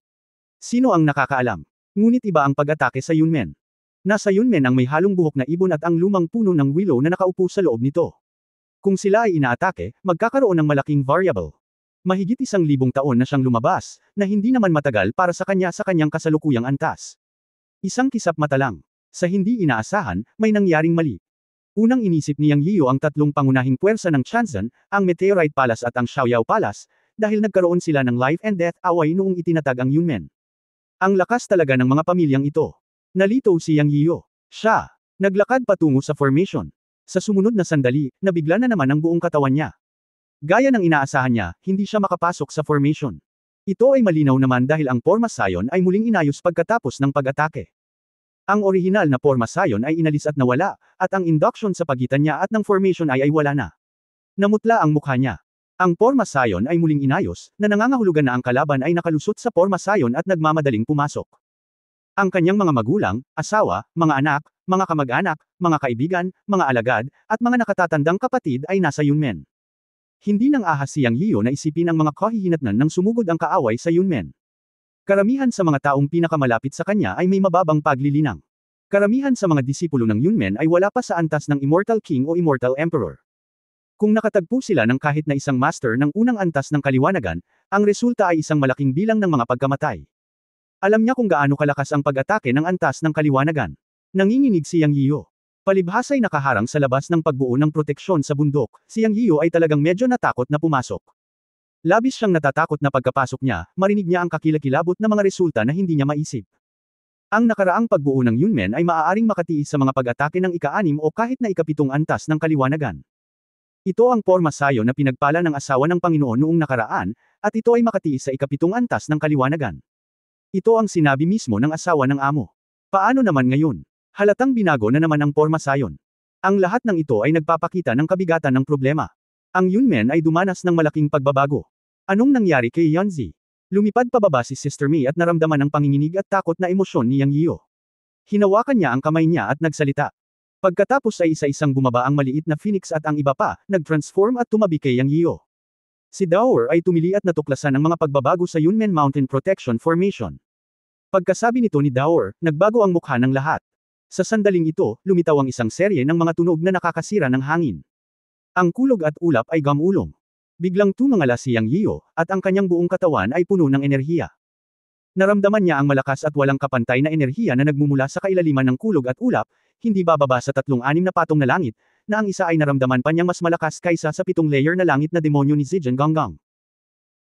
Sino ang nakakaalam? Ngunit iba ang pag-atake sa Yunmen. Nasa Yunmen ang may halong buhok na ibon at ang lumang puno ng willow na nakaupo sa loob nito. Kung sila ay inaatake, magkakaroon ng malaking variable. Mahigit 1,000 taon na siyang lumabas, na hindi naman matagal para sa kanyang kasalukuyang antas. Isang kisap mata lang. Sa hindi inaasahan, may nangyaring mali. Unang inisip ni Yang Yiyo ang tatlong pangunahing puwersa ng Chanzan, ang Meteorite Palace at ang Xiaoyao Palace, dahil nagkaroon sila ng life and death away noong itinatag ang Yunmen. Ang lakas talaga ng mga pamilyang ito. Nalito si Yang Yiyo. Siya. Naglakad patungo sa formation. Sa sumunod na sandali, nabigla na naman ang buong katawan niya. Gaya ng inaasahan niya, hindi siya makapasok sa formation. Ito ay malinaw naman dahil ang Porma Sion ay muling inayos pagkatapos ng pag-atake. Ang orihinal na Porma Sion ay inalis at nawala, at ang induction sa pagitan niya at ng formation ay wala na. Namutla ang mukha niya. Ang Porma Sion ay muling inayos, na nangangahulugan na ang kalaban ay nakalusot sa Porma Sion at nagmamadaling pumasok. Ang kanyang mga magulang, asawa, mga anak, mga kamag-anak, mga kaibigan, mga alagad, at mga nakatatandang kapatid ay nasa Yunmen. Hindi nang ahas si Yang Yiyo na isipin ang mga kahihinatnan nang sumugod ang kaaway sa Yunmen. Karamihan sa mga taong pinakamalapit sa kanya ay may mababang paglilinang. Karamihan sa mga disipulo ng Yunmen ay wala pa sa antas ng Immortal King o Immortal Emperor. Kung nakatagpo sila ng kahit na isang master ng unang antas ng kaliwanagan, ang resulta ay isang malaking bilang ng mga pagkamatay. Alam niya kung gaano kalakas ang pag-atake ng antas ng kaliwanagan. Nanginginig si Yang Yiyo. Palibhasa'y nakaharang sa labas ng pagbuo ng proteksyon sa bundok, si Yang Yiyo ay talagang medyo natakot na pumasok. Labis siyang natatakot na pagkapasok niya, marinig niya ang kakilakilabot na mga resulta na hindi niya maisip. Ang nakaraang pagbuo ng Yunmen ay maaaring makatiis sa mga pag-atake ng ika-6 o kahit na ika-7 antas ng kaliwanagan. Ito ang Porma Sion na pinagpala ng asawa ng Panginoon noong nakaraan, at ito ay makatiis sa ika-7 antas ng kaliwanagan. Ito ang sinabi mismo ng asawa ng amo. Paano naman ngayon? Halatang binago na naman ang Porma Sion. Ang lahat ng ito ay nagpapakita ng kabigatan ng problema. Ang Yunmen ay dumanas ng malaking pagbabago. Anong nangyari kay Yanzi? Lumipad pababa si Sister Mi at naramdaman ang panginginig at takot na emosyon ni Yang Yiyo. Hinawakan niya ang kamay niya at nagsalita. Pagkatapos ay isa-isang bumaba ang maliit na phoenix at ang iba pa, nag-transform at tumabi kay Yang Yiyo. Si Daor ay tumili at natuklasan ang mga pagbabago sa Yunmen Mountain Protection Formation. Pagkasabi nito ni Daor, nagbago ang mukha ng lahat. Sa sandaling ito, lumitaw ang isang serye ng mga tunog na nakakasira ng hangin. Ang kulog at ulap ay gamulong. Biglang tumangala si Yang Yiyo, at ang kanyang buong katawan ay puno ng enerhiya. Naramdaman niya ang malakas at walang kapantay na enerhiya na nagmumula sa kailaliman ng kulog at ulap, hindi bababa sa 3-6 na patong na langit, na ang isa ay naramdaman pa niyang mas malakas kaysa sa 7 layer na langit na demonyo ni Zijan Gonggong.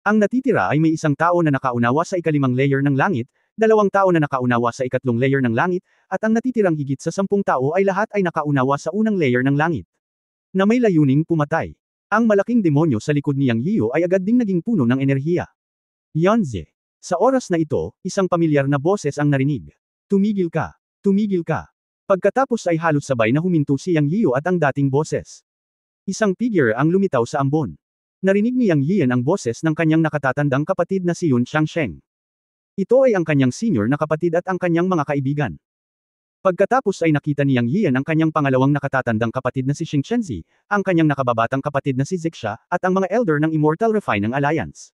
Ang natitira ay may isang tao na nakaunawa sa ika-5 layer ng langit, 2 tao na nakaunawa sa ika-3 layer ng langit, at ang natitirang higit sa 10 tao ay lahat ay nakaunawa sa unang layer ng langit. Na may layuning pumatay. Ang malaking demonyo sa likod ni Yang Yiyo ay agad ding naging puno ng enerhiya. Yanzi. Sa oras na ito, isang pamilyar na boses ang narinig. Tumigil ka. Tumigil ka. Pagkatapos ay halos sabay na huminto si Yang Yiyo at ang dating boses. Isang figure ang lumitaw sa ambon. Narinig ni Yang Yiyan ang boses ng kanyang nakatatandang kapatid na si Yun Changsheng. Ito ay ang kanyang senior na kapatid at ang kanyang mga kaibigan. Pagkatapos ay nakita ni Yang Yian ang kanyang pangalawang nakatatandang kapatid na si Xing Chenzi, ang kanyang nakababatang kapatid na si Zixia, at ang mga elder ng Immortal Refining Alliance.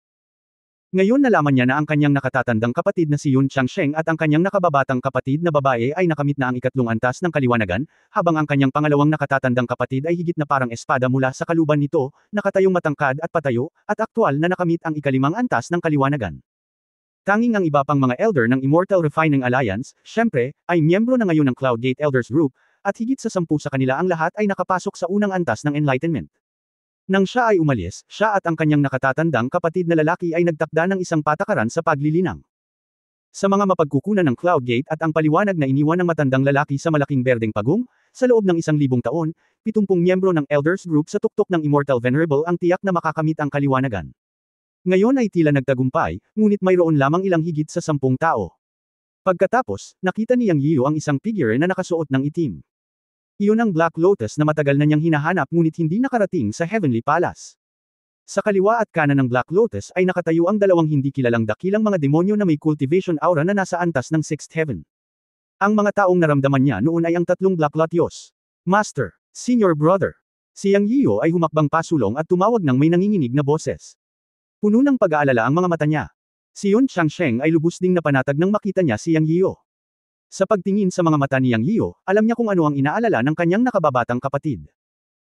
Ngayon nalaman niya na ang kanyang nakatatandang kapatid na si Yun Changsheng at ang kanyang nakababatang kapatid na babae ay nakamit na ang ikatlong antas ng kaliwanagan, habang ang kanyang pangalawang nakatatandang kapatid ay higit na parang espada mula sa kaluban nito, nakatayong matangkad at patayo, at aktwal na nakamit ang ikalimang antas ng kaliwanagan. Tanging ang iba pang mga elder ng Immortal Refining Alliance, syempre, ay miyembro na ngayon ng Cloud Gate Elders Group, at higit sa 10 sa kanila ang lahat ay nakapasok sa unang antas ng Enlightenment. Nang siya ay umalis, siya at ang kanyang nakatatandang kapatid na lalaki ay nagtakda ng isang patakaran sa paglilinang. Sa mga mapagkukunan ng Cloud Gate at ang paliwanag na iniwan ng matandang lalaki sa malaking berdeng pagong, sa loob ng 1,000 taon, 70 miyembro ng Elders Group sa tuktok ng Immortal Venerable ang tiyak na makakamit ang kaliwanagan. Ngayon ay tila nagtagumpay, ngunit mayroon lamang ilang higit sa 10 tao. Pagkatapos, nakita ni Yang Yiu ang isang figure na nakasuot ng itim. Iyon ang Black Lotus na matagal na niyang hinahanap ngunit hindi nakarating sa Heavenly Palace. Sa kaliwa at kanan ng Black Lotus ay nakatayo ang dalawang hindi kilalang dakilang mga demonyo na may cultivation aura na nasa antas ng 6th Heaven. Ang mga taong naramdaman niya noon ay ang tatlong Black Latios. Master, Senior Brother. Si Yang Yiu ay humakbang pasulong at tumawag ng may nanginginig na boses. Puno ng pag-aalala ang mga mata niya. Si Yun Changsheng ay lubos ding napanatag nang makita niya si Yang Yiu. Sa pagtingin sa mga mata ni Yang Yiu, alam niya kung ano ang inaalala ng kanyang nakababatang kapatid.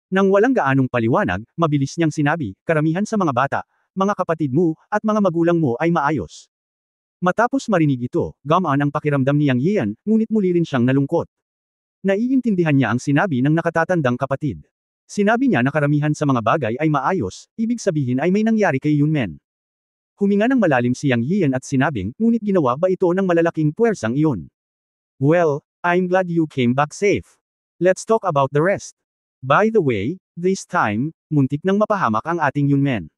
Nang walang gaanong paliwanag, mabilis niyang sinabi, karamihan sa mga bata, mga kapatid mo, at mga magulang mo ay maayos. Matapos marinig ito, gamaan ang pakiramdam ni Yang Yian, ngunit muli rin siyang nalungkot. Naiintindihan niya ang sinabi ng nakatatandang kapatid. Sinabi niya na karamihan sa mga bagay ay maayos, ibig sabihin ay may nangyari kay Yunmen. Huminga ng malalim si Yang Yian at sinabing, ngunit ginawa ba ito ng malalaking puwersang iyon? Well, I'm glad you came back safe. Let's talk about the rest. By the way, this time, muntik nang mapahamak ang ating Yunmen.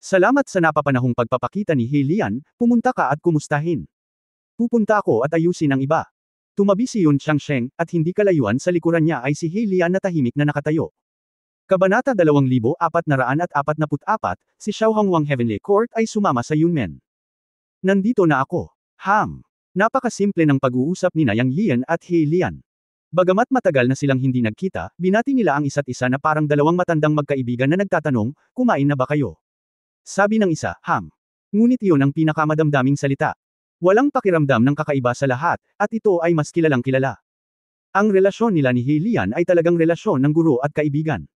Salamat sa napapanahong pagpapakita ni He Lian, pumunta ka at kumustahin. Pupunta ako at ayusin ang iba. Tumabi si Yun Changsheng, at hindi kalayuan sa likuran niya ay si He Lian na tahimik na nakatayo. Kabanata 2444, si Xiao Hongwang Heavenly Court ay sumama sa Yunmen. Nandito na ako. Napakasimple ng pag-uusap ni Yang Yian at He Lian. Bagamat matagal na silang hindi nagkita, binati nila ang isa't isa na parang dalawang matandang magkaibigan na nagtatanong, kumain na ba kayo? Sabi ng isa, Ngunit iyon ang pinakamadamdaming salita. Walang pakiramdam ng kakaiba sa lahat, at ito ay mas kilalang kilala. Ang relasyon nila ni He Lian ay talagang relasyon ng guro at kaibigan.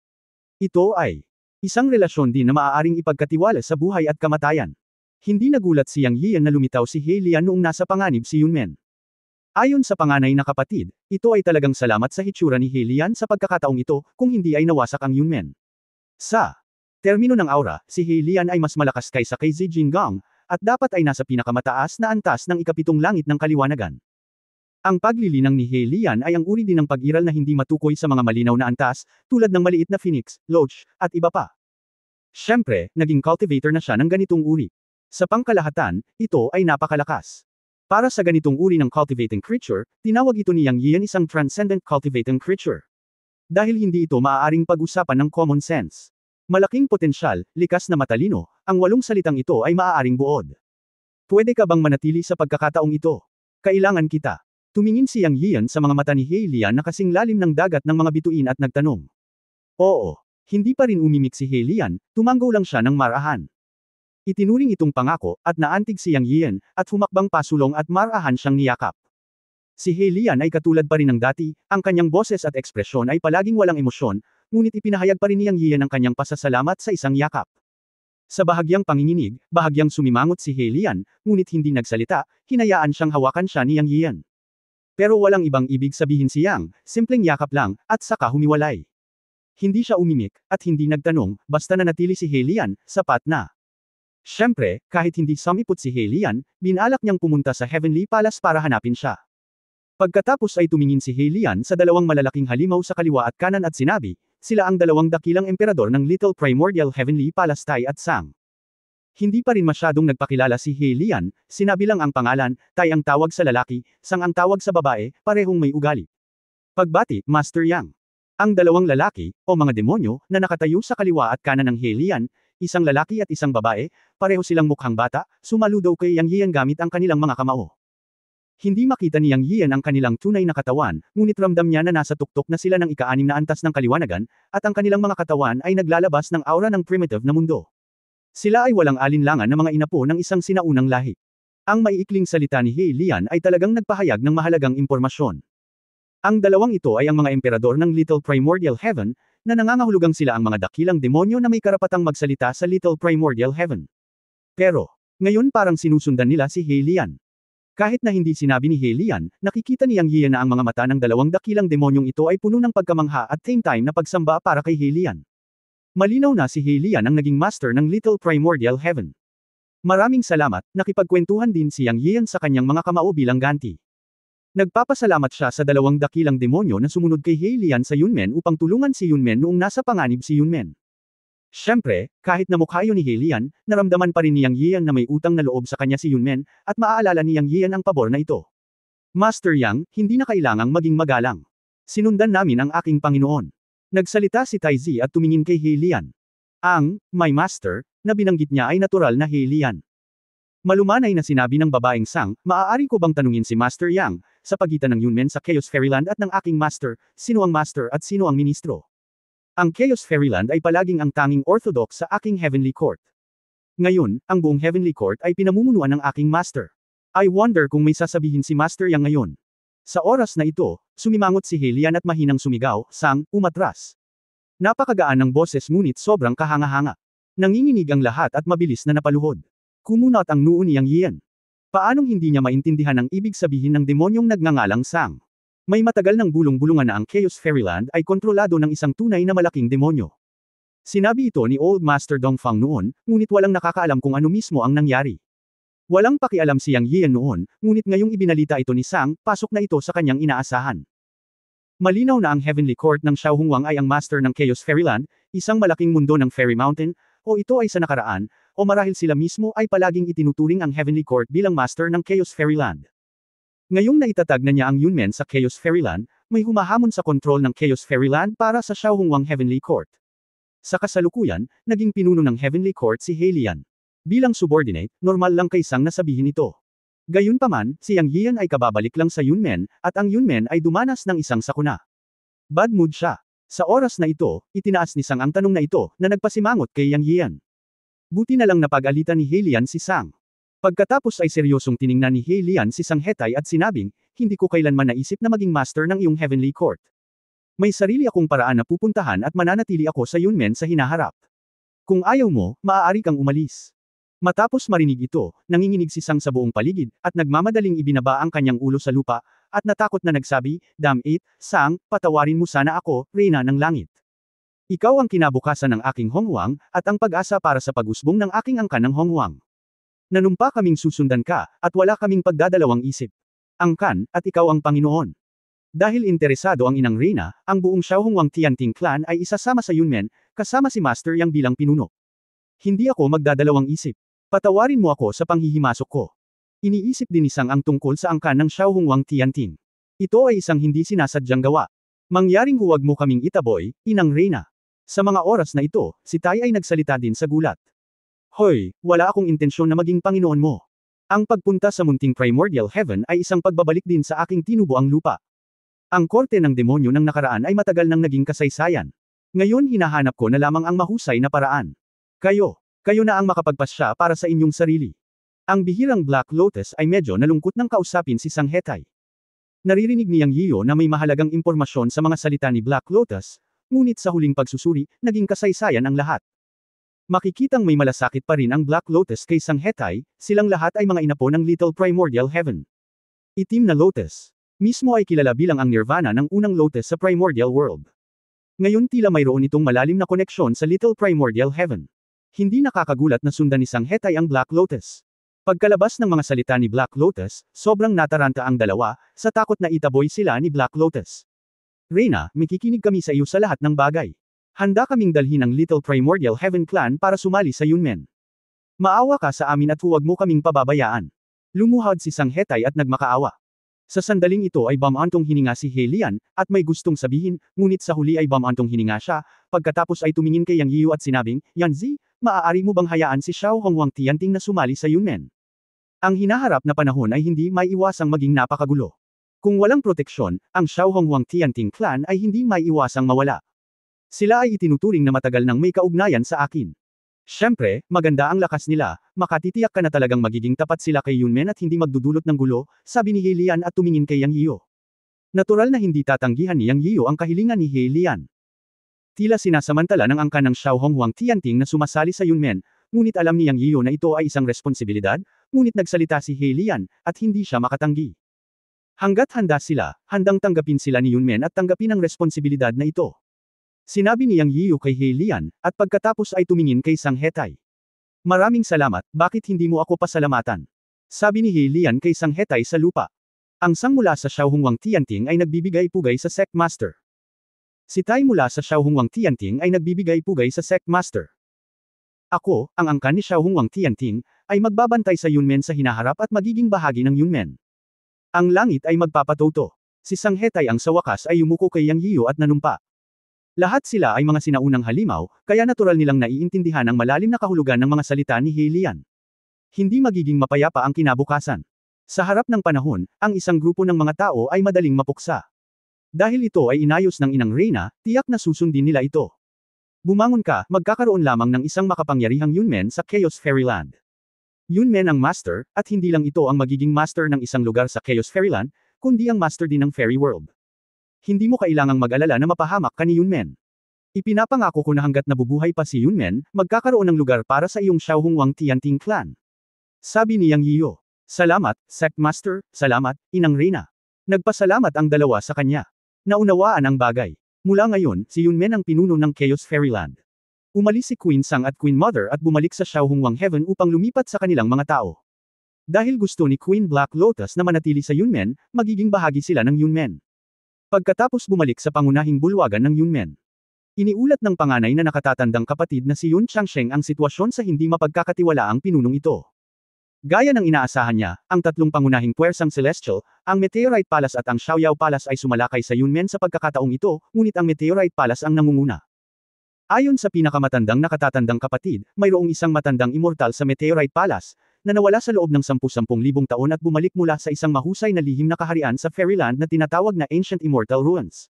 Ito ay isang relasyon din na maaaring ipagkatiwala sa buhay at kamatayan. Hindi nagulat si Yang Yian na lumitaw si He Lian noong nasa panganib si Yunmen. Ayon sa panganay na kapatid, ito ay talagang salamat sa hitsura ni He Lian sa pagkakataong ito, kung hindi ay nawasak ang Yunmen. Sa termino ng aura, si He Lian ay mas malakas kaysa kay Zi Jingang, at dapat ay nasa pinakamataas na antas ng ikapitong langit ng kaliwanagan. Ang paglilinang ni He Lian ay ang uri din ng pag-iral na hindi matukoy sa mga malinaw na antas, tulad ng maliit na phoenix, loach, at iba pa. Siyempre, naging cultivator na siya ng ganitong uri. Sa pangkalahatan, ito ay napakalakas. Para sa ganitong uri ng cultivating creature, tinawag ito ni Yang Yian isang transcendent cultivating creature. Dahil hindi ito maaaring pag-usapan ng common sense. Malaking potensyal, likas na matalino, ang 8 salitang ito ay maaaring buod. Pwede ka bang manatili sa pagkakataong ito? Kailangan kita. Tumingin si Yang Yian sa mga mata ni He Lian na kasing lalim ng dagat ng mga bituin at nagtanong. Oo. Hindi pa rin umimik si He Lian, tumanggo lang siya ng marahan. Itinuring itong pangako, at naantig si Yang Yian, at humakbang pasulong at marahan siyang niyakap. Si He Lian ay katulad pa rin ng dati, ang kanyang boses at ekspresyon ay palaging walang emosyon, ngunit ipinahayag pa rin ni Yang Yian ang kanyang pasasalamat sa isang yakap. Sa bahagyang panginginig, bahagyang sumimangot si He Lian, ngunit hindi nagsalita, hinayaan siyang hawakan siya ni Yang Yian. Pero walang ibang ibig sabihin si Yang, simpleng yakap lang, at saka humiwalay. Hindi siya umimik, at hindi nagtanong, basta nanatili si He Lian, sapat na. Siyempre, kahit hindi sumipot si He Lian, binalak niyang pumunta sa Heavenly Palace para hanapin siya. Pagkatapos ay tumingin si He Lian sa dalawang malalaking halimaw sa kaliwa at kanan at sinabi, sila ang dalawang dakilang emperador ng Little Primordial Heavenly Palace Tai at Sang. Hindi pa rin masyadong nagpakilala si He Lian, sinabi lang ang pangalan, Tai ang tawag sa lalaki, Sang ang tawag sa babae, parehong may ugali. Pagbati, Master Yang. Ang dalawang lalaki, o mga demonyo, na nakatayo sa kaliwa at kanan ng He Lian, isang lalaki at isang babae, pareho silang mukhang bata, sumaludo kay Yang Yian gamit ang kanilang mga kamao. Hindi makita ni Yang Yian ang kanilang tunay na katawan, ngunit ramdam niya na nasa tuktok na sila ng ika-6 na antas ng kaliwanagan, at ang kanilang mga katawan ay naglalabas ng aura ng primitive na mundo. Sila ay walang alinlangan na mga inapo ng isang sinaunang lahi. Ang maiikling salita ni He Lian ay talagang nagpahayag ng mahalagang impormasyon. Ang dalawang ito ay ang mga emperador ng Little Primordial Heaven, na nangangahulugang sila ang mga dakilang demonyo na may karapatang magsalita sa Little Primordial Heaven. Pero, ngayon parang sinusundan nila si He Lian. Kahit na hindi sinabi ni He Lian, nakikita ni Yang Yian na ang mga mata ng dalawang dakilang demonyong ito ay puno ng pagkamangha at same time na pagsamba para kay He Lian. Malinaw na si He Lian ang naging master ng Little Primordial Heaven. Maraming salamat, nakipagkwentuhan din si Yang Yian sa kanyang mga kamao bilang ganti. Nagpapasalamat siya sa dalawang dakilang demonyo na sumunod kay He Lian sa Yunmen upang tulungan si Yunmen noong nasa panganib si Yunmen. Siyempre, kahit na mukha yun ni He Lian, naramdaman pa rin ni Yang Yian na may utang na loob sa kanya si Yunmen, at maaalala ni Yang Yian ang pabor na ito. Master Yang, hindi na kailangang maging magalang. Sinundan namin ang aking Panginoon. Nagsalita si Taizi at tumingin kay He Lian. My master, na binanggit niya ay natural na He Lian. Malumanay na sinabi ng babaeng Sang, maaari ko bang tanungin si Master Yang, sa pagitan ng Yunmen sa Chaos Fairyland at ng aking master, sino ang master at sino ang ministro? Ang Chaos Fairyland ay palaging ang tanging orthodox sa aking Heavenly Court. Ngayon, ang buong Heavenly Court ay pinamumunuan ng aking master. I wonder kung may sasabihin si Master Yang ngayon. Sa oras na ito, sumimangot si He Lian at mahinang sumigaw, Sang, umatras. Napakagaan ng boses ngunit sobrang kahanga-hanga. Nanginginig ang lahat at mabilis na napaluhod. Kumunat ang noo ni Yang Yian. Paanong hindi niya maintindihan ang ibig sabihin ng demonyong nagngangalang Sang? May matagal ng bulong-bulungan na ang Chaos Fairyland ay kontrolado ng isang tunay na malaking demonyo. Sinabi ito ni Old Master Dongfang noon, ngunit walang nakakaalam kung ano mismo ang nangyari. Walang pakialam si Yang Yian noon, ngunit ngayong ibinalita ito ni Sang, pasok na ito sa kanyang inaasahan. Malinaw na ang Heavenly Court ng Xiaohongwang ay ang master ng Chaos Fairyland, isang malaking mundo ng Fairy Mountain, o ito ay sa nakaraan, o marahil sila mismo ay palaging itinuturing ang Heavenly Court bilang master ng Chaos Fairyland. Ngayong naitatag na niya ang Yunmen sa Chaos Fairyland, may humahamon sa kontrol ng Chaos Fairyland para sa Xiaohongwang Heavenly Court. Sa kasalukuyan, naging pinuno ng Heavenly Court si He Lian. Bilang subordinate, normal lang kay Sang na sabihin ito. Gayunpaman, si Yang Yian ay kababalik lang sa Yunmen, at ang Yunmen ay dumanas ng isang sakuna. Bad mood siya. Sa oras na ito, itinaas ni Sang ang tanong na ito, na nagpasimangot kay Yang Yian. Buti na lang napag-alitan ni He Lian si Sang. Pagkatapos ay seryosong tiningnan ni He Lian si Sang Hetay at sinabing, hindi ko kailanman naisip na maging master ng iyong Heavenly Court. May sarili akong paraan na pupuntahan at mananatili ako sa Yunmen sa hinaharap. Kung ayaw mo, maaari kang umalis. Matapos marinig ito, nanginginig si Sang sa buong paligid, at nagmamadaling ibinaba ang kanyang ulo sa lupa, at natakot na nagsabi, Damn it, Sang, patawarin mo sana ako, Reyna ng Langit. Ikaw ang kinabukasan ng aking Hongwang, at ang pag-asa para sa pag-usbong ng aking angkan ng Hongwang. Nanumpa kaming susundan ka, at wala kaming pagdadalawang isip. Angkan, at ikaw ang Panginoon. Dahil interesado ang inang Reyna, ang buong Xiaohongwang Tianting clan ay isasama sa Yunmen, kasama si Master Yang bilang pinuno. Hindi ako magdadalawang isip. Patawarin mo ako sa panghihimasok ko. Iniisip din ni Sang ang tungkol sa angkan ng Xiaohongwang Tianting. Ito ay isang hindi sinasadyang gawa. Mangyaring huwag mo kaming itaboy, inang Reyna. Sa mga oras na ito, si Tai ay nagsalita din sa gulat. Hoy, wala akong intensyon na maging Panginoon mo. Ang pagpunta sa munting Primordial Heaven ay isang pagbabalik din sa aking tinubuang lupa. Ang korte ng demonyo ng nakaraan ay matagal nang naging kasaysayan. Ngayon hinahanap ko na lamang ang mahusay na paraan. Kayo na ang makapagpasya para sa inyong sarili. Ang bihirang Black Lotus ay medyo nalungkot nang kausapin si Sang Hetay. Naririnig ni Yang Yiyo na may mahalagang impormasyon sa mga salita ni Black Lotus, ngunit sa huling pagsusuri, naging kasaysayan ang lahat. Makikitang may malasakit pa rin ang Black Lotus kay Sang Hetay, silang lahat ay mga inapo ng Little Primordial Heaven. Itim na Lotus. Mismo ay kilala bilang ang Nirvana ng unang Lotus sa Primordial World. Ngayon tila mayroon itong malalim na koneksyon sa Little Primordial Heaven. Hindi nakakagulat na sundan ni Sang Hetay ang Black Lotus. Pagkalabas ng mga salita ni Black Lotus, sobrang nataranta ang dalawa, sa takot na itaboy sila ni Black Lotus. Reyna, makikinig kami sa iyo sa lahat ng bagay. Handa kaming dalhin ang Little Primordial Heaven Clan para sumali sa Yunmen. Maawa ka sa amin at huwag mo kaming pababayaan. Lumuhad si Sang Hetay at nagmakaawa. Sa sandaling ito ay bamantong hininga si He Lian, at may gustong sabihin, ngunit sa huli ay bamantong hininga siya, pagkatapos ay tumingin kay Yang Yiyo at sinabing, Yan Zi, maaari mo bang hayaan si Xiaohongwang Tianting na sumali sa Yunmen? Ang hinaharap na panahon ay hindi maiiwasang maging napakagulo. Kung walang proteksyon, ang Xiaohonghuang Tianting clan ay hindi maiiwasang mawala. Sila ay itinuturing na matagal nang may kaugnayan sa akin. Siyempre, maganda ang lakas nila, makatitiyak ka na talagang magiging tapat sila kay Yunmen at hindi magdudulot ng gulo, sabi ni He Lian at tumingin kay Yang Yiyo. Natural na hindi tatanggihan ni Yang Yiyo ang kahilingan ni He Lian. Tila sinasamantala ng angkan ng Xiaohonghuang Tianting na sumasali sa Yunmen, ngunit alam ni Yang Yiyo na ito ay isang responsibilidad, ngunit nagsalita si He Lian, at hindi siya makatanggi. Hanggat handa sila, handang tanggapin sila ni Yunmen at tanggapin ang responsibilidad na ito. Sinabi ni Yang Yiyo kay He Lian, at pagkatapos ay tumingin kay Sang Hetay. Maraming salamat, bakit hindi mo ako pasalamatan? Sabi ni He Lian kay Sang Hetay sa lupa. Ang Sang mula sa Xiaohonghuang Tianting ay nagbibigay-pugay sa Sect Master. Si Tai mula sa Xiaohonghuang Tianting ay nagbibigay-pugay sa Sect Master. Ako, ang angkan ni Xiaohonghuang Tianting, ay magbabantay sa Yunmen sa hinaharap at magiging bahagi ng Yunmen. Ang langit ay magpapatoto. Si Sang Hetay ang sa wakas ay yumuko kay Yang Yiyo at nanumpa. Lahat sila ay mga sinaunang halimaw, kaya natural nilang naiintindihan ang malalim na kahulugan ng mga salita ni He Lian. Hindi magiging mapayapa ang kinabukasan. Sa harap ng panahon, ang isang grupo ng mga tao ay madaling mapuksa. Dahil ito ay inayos ng Inang Reyna, tiyak na susundin nila ito. Bumangon ka, magkakaroon lamang ng isang makapangyarihang Yunmen sa Chaos Fairyland. Yunmen ang master, at hindi lang ito ang magiging master ng isang lugar sa Chaos Fairyland, kundi ang master din ng Fairy World. Hindi mo kailangang mag-alala na mapahamak ka ni Yunmen. Ipinapangako ko na hanggat nabubuhay pa si Yunmen, magkakaroon ng lugar para sa iyong Xiaohonghuang Tianting clan. Sabi ni Yang Yiyo. Salamat, Sect Master, salamat, Inang Reyna. Nagpasalamat ang dalawa sa kanya. Naunawaan ang bagay. Mula ngayon, si Yunmen ang pinuno ng Chaos Fairyland. Umalis si Queen Sang at Queen Mother at bumalik sa Xiaohonghuang Heaven upang lumipat sa kanilang mga tao. Dahil gusto ni Queen Black Lotus na manatili sa Yunmen, magiging bahagi sila ng Yunmen. Pagkatapos bumalik sa pangunahing bulwagan ng Yunmen. Iniulat ng panganay na nakatatandang kapatid na si Yun Changsheng ang sitwasyon sa hindi mapagkakatiwalaang pinunong ito. Gaya ng inaasahan niya, ang tatlong pangunahing puwersang Celestial, ang Meteorite Palace at ang Xiaoyao Palace ay sumalakay sa Yunmen sa pagkakataong ito, ngunit ang Meteorite Palace ang nangunguna. Ayon sa pinakamatandang nakatatandang kapatid, mayroong isang matandang immortal sa Meteorite Palace, na nawala sa loob ng 10,000 taon at bumalik mula sa isang mahusay na lihim na kaharian sa Fairyland na tinatawag na Ancient Immortal Ruins.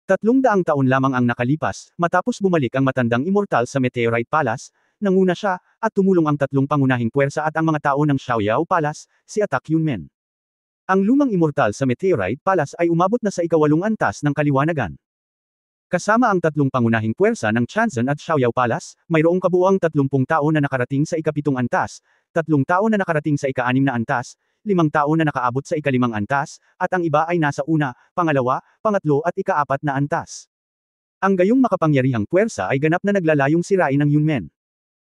300 taon lamang ang nakalipas, matapos bumalik ang matandang immortal sa Meteorite Palace, nanguna siya, at tumulong ang tatlong pangunahing puwersa at ang mga tao ng Xiaoyao Palace, si Atak Yunmen. Ang lumang immortal sa Meteorite Palace ay umabot na sa ika-8 antas ng kaliwanagan. Kasama ang tatlong pangunahing puwersa ng Chanzhen at Xiaoyao Palace, mayroong kabuuang 30 tao na nakarating sa ika-7 antas, 3 tao na nakarating sa ika-6 na antas, 5 tao na nakaabot sa ika-5 antas, at ang iba ay nasa una, pangalawa, pangatlo at ika-4 na antas. Ang gayong makapangyarihang puwersa ay ganap na naglalayong sirain ang Yunmen.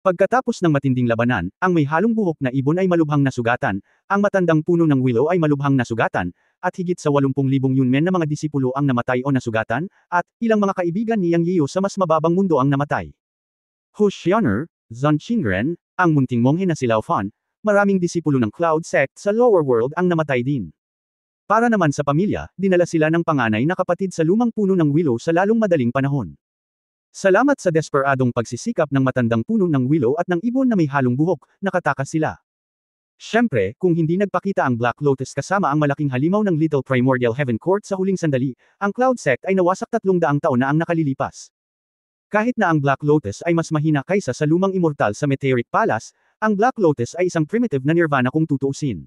Pagkatapos ng matinding labanan, ang may halong buhok na ibon ay malubhang nasugatan, ang matandang puno ng willow ay malubhang nasugatan, at higit sa 80,000 Yunmen na mga disipulo ang namatay o nasugatan, at ilang mga kaibigan ni Yang Yiyo sa mas mababang mundo ang namatay. Hu Xianer, Zhang Qingren, ang munting monghe na si Lao Fan, maraming disipulo ng Cloud Sect sa Lower World ang namatay din. Para naman sa pamilya, dinala sila ng panganay na kapatid sa lumang puno ng willow sa lalong madaling panahon. Salamat sa desperadong pagsisikap ng matandang puno ng willow at ng ibon na may halong buhok, nakatakas sila. Siyempre, kung hindi nagpakita ang Black Lotus kasama ang malaking halimaw ng Little Primordial Heaven Court sa huling sandali, ang Cloud Sect ay nawasak 300 taon na ang nakalilipas. Kahit na ang Black Lotus ay mas mahina kaysa sa lumang immortal sa Meteoric Palace, ang Black Lotus ay isang primitive na nirvana kung tutuusin.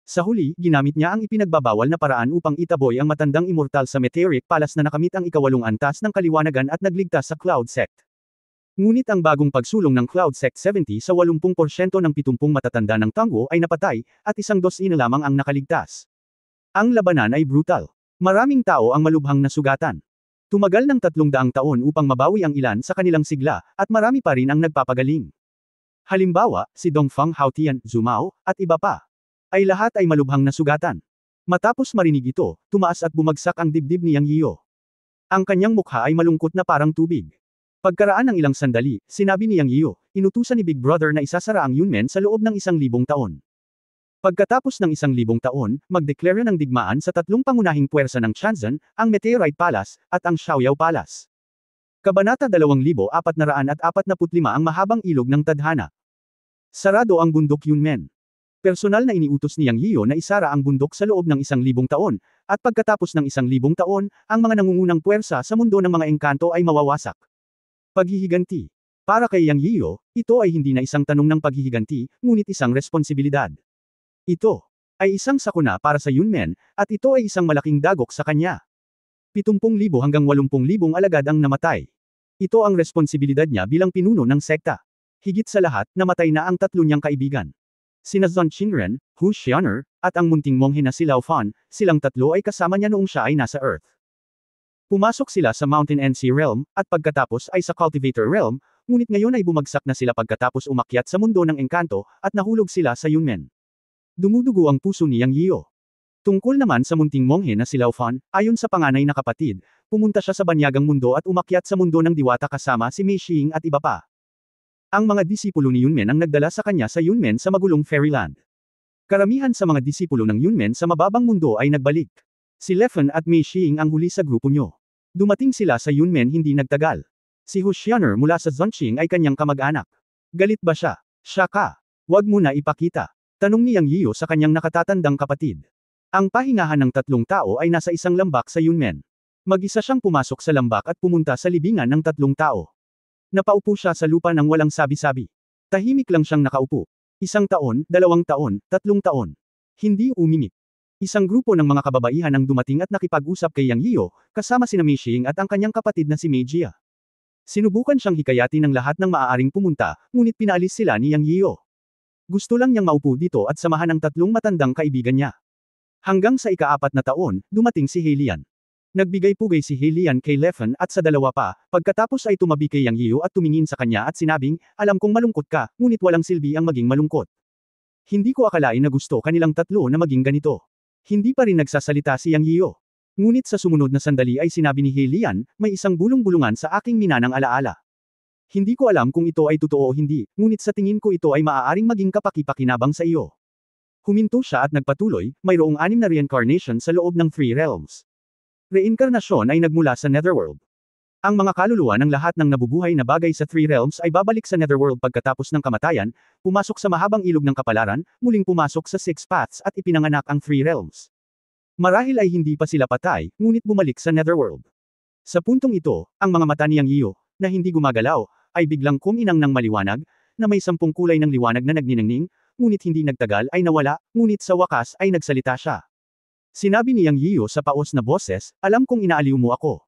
Sa huli, ginamit niya ang ipinagbabawal na paraan upang itaboy ang matandang immortal sa Meteoric Palace na nakamit ang ika-8 antas ng kaliwanagan at nagligtas sa Cloud Sect. Ngunit ang bagong pagsulong ng Cloud Sect 70 sa 80% ng 70 matatanda ng Tangguo ay napatay, at 12 lamang ang nakaligtas. Ang labanan ay brutal. Maraming tao ang malubhang nasugatan. Tumagal ng 300 taon upang mabawi ang ilan sa kanilang sigla, at marami pa rin ang nagpapagaling. Halimbawa, si Dongfang Haotian, Zumao, at iba pa. Ay lahat ay malubhang nasugatan. Matapos marinig ito, tumaas at bumagsak ang dibdib ni Yang Yiyo. Ang kanyang mukha ay malungkot na parang tubig. Pagkaraan ng ilang sandali, sinabi ni Yang Yiyo, inutusan ni Big Brother na isasara ang Yunmen sa loob ng 1,000 taon. Pagkatapos ng 1,000 taon, magdeklara ng digmaan sa tatlong pangunahing puwersa ng Chanzhen, ang Meteorite Palace, at ang Xiaoyao Palace. Kabanata 2445 ang mahabang ilog ng tadhana. Sarado ang bundok Yunmen. Personal na iniutos ni Yang Yio na isara ang bundok sa loob ng 1,000 taon, at pagkatapos ng 1,000 taon, ang mga nangungunang puwersa sa mundo ng mga engkanto ay mawawasak. Paghihiganti. Para kay Yang Yio, ito ay hindi na isang tanong ng paghihiganti, ngunit isang responsibilidad. Ito ay isang sakuna para sa Yunmen, at ito ay isang malaking dagok sa kanya. 70,000 hanggang 80,000 alagad ang namatay. Ito ang responsibilidad niya bilang pinuno ng sekta. Higit sa lahat, namatay na ang 3 niyang kaibigan. Sina Zhang Qingren, Hu Xianer, at ang munting monghe na si Lao Fan, silang 3 ay kasama niya noong siya ay nasa Earth. Pumasok sila sa Mountain and Sea Realm, at pagkatapos ay sa Cultivator Realm, ngunit ngayon ay bumagsak na sila pagkatapos umakyat sa mundo ng engkanto, at nahulog sila sa Yunmen. Dumudugo ang puso ni Yang Yio. Tungkol naman sa munting monghe na si Lao Fan, ayon sa panganay na kapatid, pumunta siya sa banyagang mundo at umakyat sa mundo ng diwata kasama si Mei Xing at iba pa. Ang mga disipulo ni Yunmen ang nagdala sa kanya sa Yunmen sa magulong Fairyland. Karamihan sa mga disipulo ng Yunmen sa mababang mundo ay nagbalik. Si Leffen at Mei Xing ang huli sa grupo nyo. Dumating sila sa Yunmen hindi nagtagal. Si Hu Xianer mula sa Zhongqing ay kanyang kamag-anak. Galit ba siya? Siya ka. Huwag mo na ipakita. Tanong ni Yang Yio sa kanyang nakatatandang kapatid. Ang pahingahan ng 3 tao ay nasa isang lambak sa Yunmen. Mag-isa siyang pumasok sa lambak at pumunta sa libingan ng 3 tao. Napaupo siya sa lupa nang walang sabi-sabi. Tahimik lang siyang nakaupo. 1 taon, 2 taon, 3 taon. Hindi umimik. Isang grupo ng mga kababaihan ang dumating at nakipag-usap kay Yang Yio, kasama sina Mei Xing at ang kanyang kapatid na si Mei Jia. Sinubukan siyang hikayatin ng lahat ng maaaring pumunta, ngunit pinaalis sila ni Yang Yio. Gusto lang niyang maupo dito at samahan ang 3 matandang kaibigan niya. Hanggang sa ika-4 na taon, dumating si Heilian. Nagbigay-pugay si Heilian kay Leffen at sa dalawa pa, pagkatapos ay tumabi kay Yang Yio at tumingin sa kanya at sinabing, alam kong malungkot ka, ngunit walang silbi ang maging malungkot. Hindi ko akalain na gusto kanilang 3 na maging ganito. Hindi pa rin nagsasalita si Yang Yio. Ngunit sa sumunod na sandali ay sinabi ni Heilian, may isang bulong-bulungan sa aking minanang alaala. Hindi ko alam kung ito ay totoo o hindi, ngunit sa tingin ko ito ay maaaring maging kapaki-pakinabang sa iyo. Huminto siya at nagpatuloy, mayroong 6 na reincarnation sa loob ng 3 realms. Reinkarnasyon ay nagmula sa Netherworld. Ang mga kaluluwa ng lahat ng nabubuhay na bagay sa 3 realms ay babalik sa Netherworld pagkatapos ng kamatayan, pumasok sa mahabang ilog ng kapalaran, muling pumasok sa 6 paths at ipinanganak ang 3 realms. Marahil ay hindi pa sila patay, ngunit bumalik sa Netherworld. Sa puntong ito, ang mga mata ni Yang Yio, na hindi gumagalaw, ay biglang kuminang ng maliwanag, na may 10 kulay ng liwanag na nagniningning, ngunit hindi nagtagal ay nawala, ngunit sa wakas ay nagsalita siya. Sinabi ni Yang Yio sa paos na boses, alam kong inaaliw mo ako.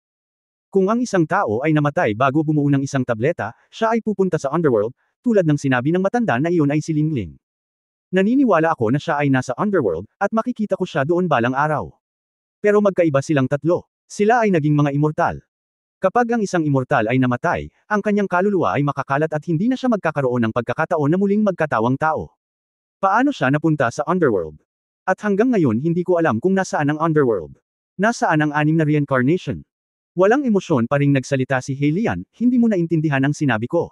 Kung ang isang tao ay namatay bago bumuo ng isang tableta, siya ay pupunta sa underworld, tulad ng sinabi ng matanda na iyon ay si Lingling. Naniniwala ako na siya ay nasa underworld, at makikita ko siya doon balang araw. Pero magkaiba silang 3. Sila ay naging mga immortal. Kapag ang isang immortal ay namatay, ang kanyang kaluluwa ay makakalat at hindi na siya magkakaroon ng pagkakataon na muling magkatawang tao. Paano siya napunta sa underworld? At hanggang ngayon hindi ko alam kung nasaan ang underworld. Nasaan ang 6 na reincarnation? Walang emosyon pa ring nagsalita si Heilian, hindi mo naintindihan ang sinabi ko.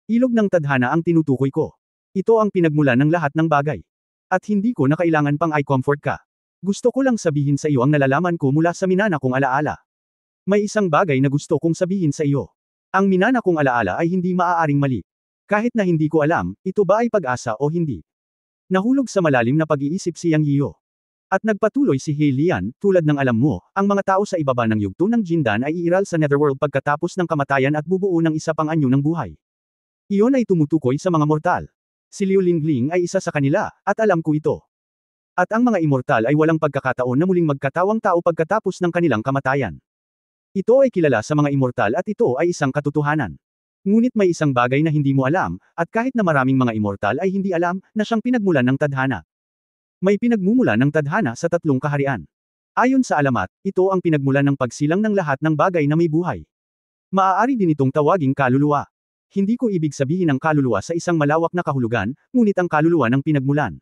Ilog ng tadhana ang tinutukoy ko. Ito ang pinagmulan ng lahat ng bagay. At hindi ko na kailangan pang i-comfort ka. Gusto ko lang sabihin sa iyo ang nalalaman ko mula sa minana kong alaala. May isang bagay na gusto kong sabihin sa iyo. Ang minana kong alaala ay hindi maaaring mali. Kahit na hindi ko alam, ito ba ay pag-asa o hindi. Nahulog sa malalim na pag-iisip si Yang Yio. At nagpatuloy si Heilian, tulad ng alam mo, ang mga tao sa ibaba ng yugto ng Jindan ay iiral sa Netherworld pagkatapos ng kamatayan at bubuo ng isa pang anyo ng buhay. Iyon ay tumutukoy sa mga mortal. Si Liu Lingling ay isa sa kanila, at alam ko ito. At ang mga immortal ay walang pagkakataon na muling magkatawang tao pagkatapos ng kanilang kamatayan. Ito ay kilala sa mga immortal at ito ay isang katotohanan. Ngunit may isang bagay na hindi mo alam, at kahit na maraming mga immortal ay hindi alam, na siyang pinagmulan ng tadhana. May pinagmumulan ng tadhana sa 3 kaharian. Ayon sa alamat, ito ang pinagmulan ng pagsilang ng lahat ng bagay na may buhay. Maaari din itong tawaging kaluluwa. Hindi ko ibig sabihin ang kaluluwa sa isang malawak na kahulugan, ngunit ang kaluluwa ng pinagmulan.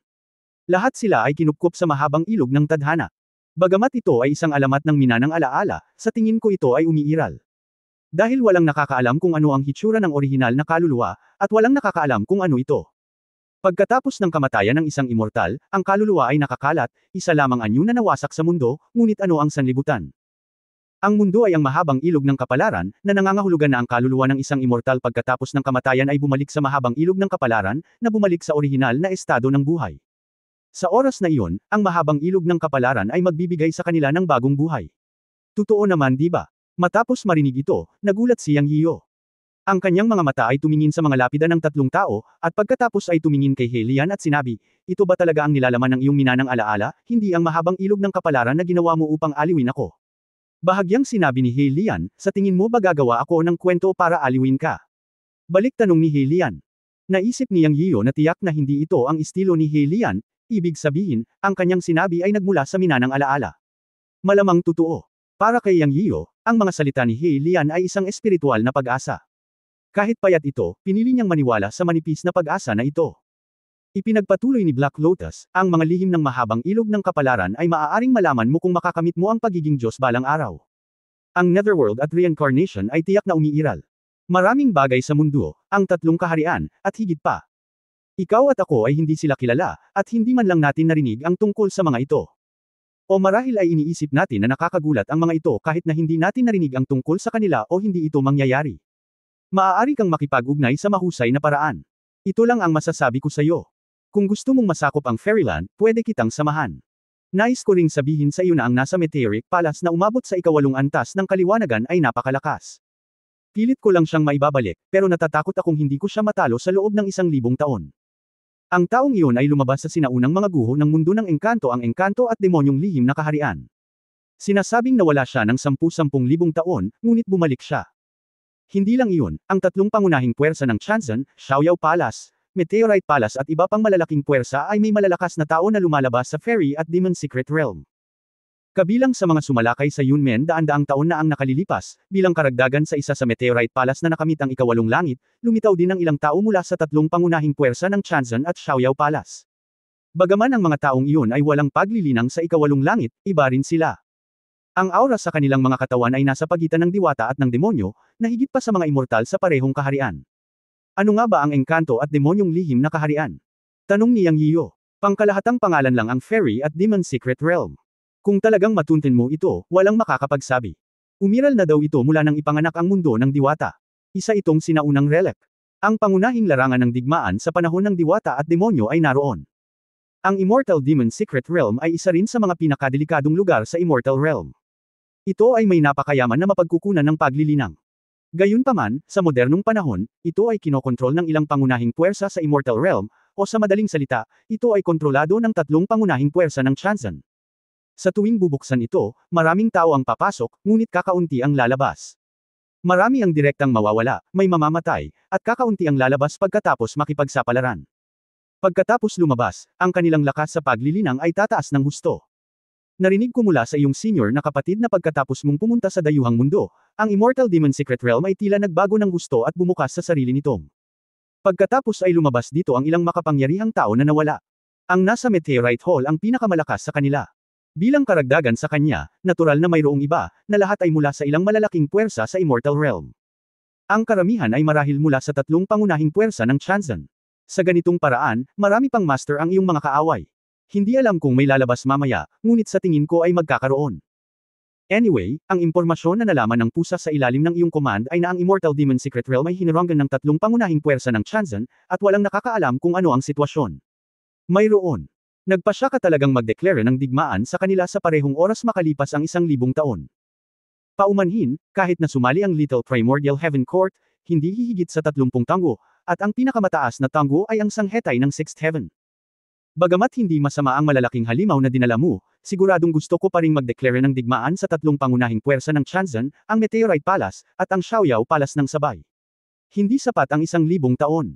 Lahat sila ay kinupkop sa mahabang ilog ng tadhana. Bagamat ito ay isang alamat ng minanang alaala, sa tingin ko ito ay umiiral. Dahil walang nakakaalam kung ano ang hitsura ng orihinal na kaluluwa, at walang nakakaalam kung ano ito. Pagkatapos ng kamatayan ng isang immortal, ang kaluluwa ay nakakalat, isa lamang anyo na nawasak sa mundo, ngunit ano ang sanlibutan? Ang mundo ay ang mahabang ilog ng kapalaran, na nangangahulugan na ang kaluluwa ng isang immortal pagkatapos ng kamatayan ay bumalik sa mahabang ilog ng kapalaran, na bumalik sa orihinal na estado ng buhay. Sa oras na iyon, ang mahabang ilog ng kapalaran ay magbibigay sa kanila ng bagong buhay. Totoo naman di ba? Matapos marinig ito, nagulat si Yang Yiyo. Ang kanyang mga mata ay tumingin sa mga lapida ng tatlong tao, at pagkatapos ay tumingin kay Helian at sinabi, ito ba talaga ang nilalaman ng iyong minanang alaala, hindi ang mahabang ilog ng kapalaran na ginawa mo upang aliwin ako? Bahagyang sinabi ni Helian, sa tingin mo ba gagawa ako ng kwento para aliwin ka? Balik tanong ni Helian. Naisip ni Yang Yiyo na tiyak na hindi ito ang estilo ni Helian, ibig sabihin, ang kanyang sinabi ay nagmula sa minanang alaala. Malamang totoo. Para kay Yang Yiyo, ang mga salita ni Helian ay isang espiritual na pag-asa. Kahit payat ito, pinili niyang maniwala sa manipis na pag-asa na ito. Ipinagpatuloy ni Black Lotus, ang mga lihim ng mahabang ilog ng kapalaran ay maaaring malaman mo kung makakamit mo ang pagiging Diyos balang araw. Ang Netherworld at Reincarnation ay tiyak na umiiral. Maraming bagay sa mundo, ang tatlong kaharian, at higit pa. Ikaw at ako ay hindi sila kilala, at hindi man lang natin narinig ang tungkol sa mga ito. O marahil ay iniisip natin na nakakagulat ang mga ito kahit na hindi natin narinig ang tungkol sa kanila o hindi ito mangyayari. Maaari kang makipag-ugnay sa mahusay na paraan. Ito lang ang masasabi ko sa iyo. Kung gusto mong masakop ang Fairyland, pwede kitang samahan. Nais ko ring sabihin sa iyo na ang nasa Meteoric Palace na umabot sa ika-8 antas ng kaliwanagan ay napakalakas. Pilit ko lang siyang maibabalik, pero natatakot akong hindi ko siya matalo sa loob ng 1,000 taon. Ang taong iyon ay lumabas sa sinaunang mga guho ng mundo ng engkanto, ang engkanto at demonyong lihim na kaharian. Sinasabing nawala siya ng 10,000 taon, ngunit bumalik siya. Hindi lang iyon, ang tatlong pangunahing puwersa ng Chanzan, Xiaoyao Palace, Meteorite Palace at iba pang malalaking puwersa ay may malalakas na tao na lumalabas sa Fairy at Demon Secret Realm. Kabilang sa mga sumalakay sa Yunmen daan-daang taon na ang nakalilipas, bilang karagdagan sa isa sa Meteorite Palace na nakamit ang ika-8 langit, lumitaw din ang ilang tao mula sa tatlong pangunahing puwersa ng Chanzan at Xiaoyao Palace. Bagaman ang mga taong iyon ay walang paglilinang sa ika-8 langit, iba rin sila. Ang aura sa kanilang mga katawan ay nasa pagitan ng diwata at ng demonyo, na higit pa sa mga immortal sa parehong kaharian. Ano nga ba ang engkanto at demonyong lihim na kaharian? Tanong ni Yang Yiyo. Pangkalahatang pangalan lang ang Fairy at Demon Secret Realm. Kung talagang matuntin mo ito, walang makakapagsabi. Umiral na daw ito mula nang ipanganak ang mundo ng diwata. Isa itong sinaunang relic. Ang pangunahing larangan ng digmaan sa panahon ng diwata at demonyo ay naroon. Ang Immortal Demon Secret Realm ay isa rin sa mga pinakadelikadong lugar sa Immortal Realm. Ito ay may napakayaman na mapagkukunan ng paglilinang. Gayunpaman, sa modernong panahon, ito ay kinokontrol ng ilang pangunahing puwersa sa Immortal Realm, o sa madaling salita, ito ay kontrolado ng tatlong pangunahing puwersa ng Chanzan. Sa tuwing bubuksan ito, maraming tao ang papasok, ngunit kakaunti ang lalabas. Marami ang direktang mawawala, may mamamatay, at kakaunti ang lalabas pagkatapos makipagsapalaran. Pagkatapos lumabas, ang kanilang lakas sa paglilinang ay tataas ng husto. Narinig ko mula sa iyong senior na kapatid na pagkatapos mong pumunta sa dayuhang mundo, ang Immortal Demon Secret Realm ay tila nagbago ng gusto at bumukas sa sarili nitong. Pagkatapos ay lumabas dito ang ilang makapangyarihang tao na nawala. Ang nasa Meteorite Hall ang pinakamalakas sa kanila. Bilang karagdagan sa kanya, natural na mayroong iba, na lahat ay mula sa ilang malalaking puwersa sa Immortal Realm. Ang karamihan ay marahil mula sa tatlong pangunahing puwersa ng Chanzan. Sa ganitong paraan, marami pang master ang iyong mga kaaway. Hindi alam kung may lalabas mamaya, ngunit sa tingin ko ay magkakaroon. Anyway, ang impormasyon na nalaman ng pusa sa ilalim ng iyong command ay na ang Immortal Demon Secret Realm ay hiniranggan ng tatlong pangunahing puwersa ng Chanzan, at walang nakakaalam kung ano ang sitwasyon. Mayroon. Nagpasya ka talagang magdeklare ng digmaan sa kanila sa parehong oras makalipas ang 1,000 taon. Paumanhin, kahit na sumali ang Little Primordial Heaven Court, hindi hihigit sa 30 tanggo, at ang pinakamataas na tanggo ay ang sanghetay ng 6th Heaven. Bagamat hindi masama ang malalaking halimaw na dinala mo, siguradong gusto ko pa ring magdeklare ng digmaan sa tatlong pangunahing puwersa ng Chanzan, ang Meteorite Palace, at ang Xiaoyao Palace ng sabay. Hindi sapat ang 1,000 taon.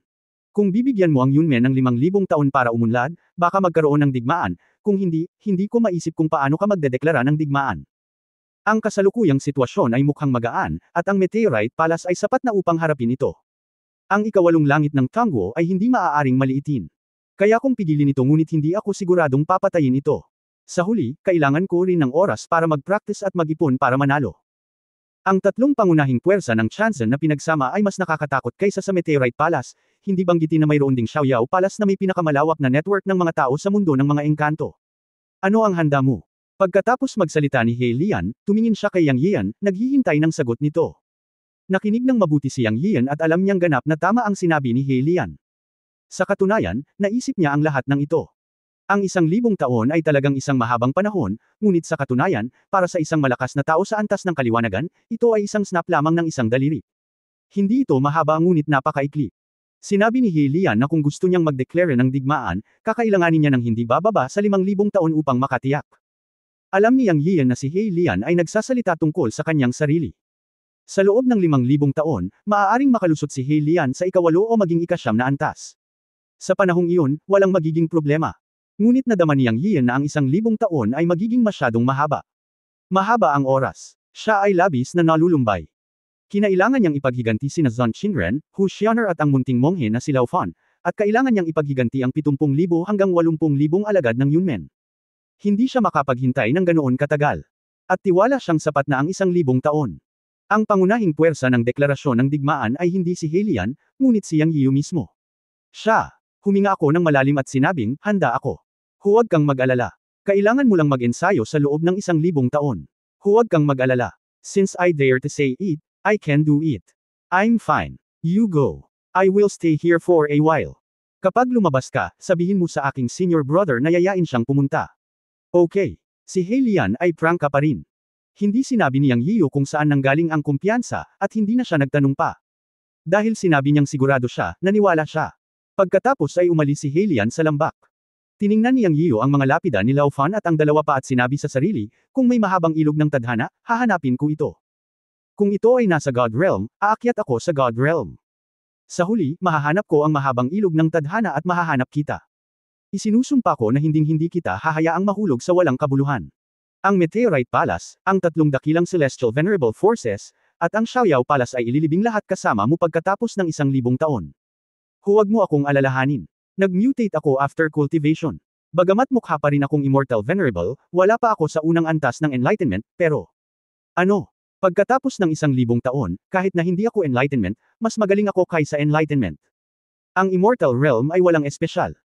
Kung bibigyan mo ang Yunmen ng 5,000 taon para umunlad, baka magkaroon ng digmaan, kung hindi, hindi ko maisip kung paano ka magdedeklara ng digmaan. Ang kasalukuyang sitwasyon ay mukhang magaan, at ang Meteorite Palace ay sapat na upang harapin ito. Ang ika-8 langit ng Tangguo ay hindi maaaring maliitin. Kaya kung pigilin ito ngunit hindi ako siguradong papatayin ito. Sa huli, kailangan ko rin ng oras para mag-practice at mag-ipon para manalo. Ang tatlong pangunahing puwersa ng Chanzan na pinagsama ay mas nakakatakot kaysa sa Meteorite Palace, hindi banggitin na mayroon ding Xiaoyao Palace na may pinakamalawak na network ng mga tao sa mundo ng mga engkanto. Ano ang handa mo? Pagkatapos magsalita ni Helian, tumingin siya kay Yang Yian, naghihintay ng sagot nito. Nakinig ng mabuti si Yang Yian at alam niyang ganap na tama ang sinabi ni Helian. Sa katunayan, naisip niya ang lahat ng ito. Ang 1,000 taon ay talagang isang mahabang panahon, ngunit sa katunayan, para sa isang malakas na tao sa antas ng kaliwanagan, ito ay isang snap lamang ng isang daliri. Hindi ito mahaba ngunit napakaikli. Sinabi ni He Lian na kung gusto niyang magdeklare ng digmaan, kakailanganin niya ng hindi bababa sa 5,000 taon upang makatiyak. Alam ni Yang Yian na si He Lian ay nagsasalita tungkol sa kanyang sarili. Sa loob ng 5,000 taon, maaaring makalusot si He Lian sa ika-8 o maging ika-9 na antas. Sa panahong iyon, walang magiging problema. Ngunit nadama ni Yang Yian na ang 1,000 taon ay magiging masyadong mahaba. Mahaba ang oras. Siya ay labis na nalulumbay. Kinailangan niyang ipaghiganti sina Zhang Qinren, Hu Xianer at ang munting monghe na si Lao Fan, at kailangan niyang ipaghiganti ang 70,000 hanggang 80,000 alagad ng Yunmen. Hindi siya makapaghintay ng ganoon katagal. At tiwala siyang sapat na ang 1,000 taon. Ang pangunahing puwersa ng deklarasyon ng digmaan ay hindi si He Lian, ngunit si Yang Yiu mismo. Siya. Huminga ako ng malalim at sinabing, handa ako. Huwag kang mag-alala. Kailangan mo lang mag-ensayo sa loob ng 1,000 taon. Huwag kang mag-alala. Since I dare to say it, I can do it. I'm fine. You go. I will stay here for a while. Kapag lumabas ka, sabihin mo sa aking senior brother na yayain siyang pumunta. Okay. Si He Lian ay prangka pa rin. Hindi sinabi ni Yang Yiu kung saan nanggaling ang kumpiyansa, at hindi na siya nagtanong pa. Dahil sinabi niyang sigurado siya, naniwala siya. Pagkatapos ay umalis si He Lian sa lambak. Tiningnan ni Yang Yiu ang mga lapida ni Lao Fan at ang dalawa pa at sinabi sa sarili, kung may mahabang ilog ng tadhana, hahanapin ko ito. Kung ito ay nasa God Realm, aakyat ako sa God Realm. Sa huli, mahahanap ko ang mahabang ilog ng tadhana at mahahanap kita. Isinusumpa ko na hinding-hindi kita hahayaang mahulog sa walang kabuluhan. Ang Meteorite Palace, ang 3 dakilang Celestial Venerable Forces, at ang Xiaoyao Palace ay ililibing lahat kasama mo pagkatapos ng 1,000 taon. Huwag mo akong alalahanin. Nag-mutate ako after cultivation. Bagamat mukha pa rin akong Immortal Venerable, wala pa ako sa unang antas ng Enlightenment, pero pagkatapos ng 1,000 taon, kahit na hindi ako Enlightenment, mas magaling ako kaysa Enlightenment. Ang Immortal Realm ay walang espesyal.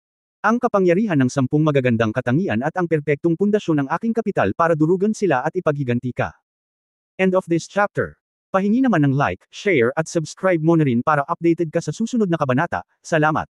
Ang kapangyarihan ng 10 magagandang katangian at ang perpektong pundasyon ng aking kapital para durugan sila at ipaghiganti ka. End of this chapter. Pahingi naman ng like, share at subscribe mo na rin para updated ka sa susunod na kabanata. Salamat.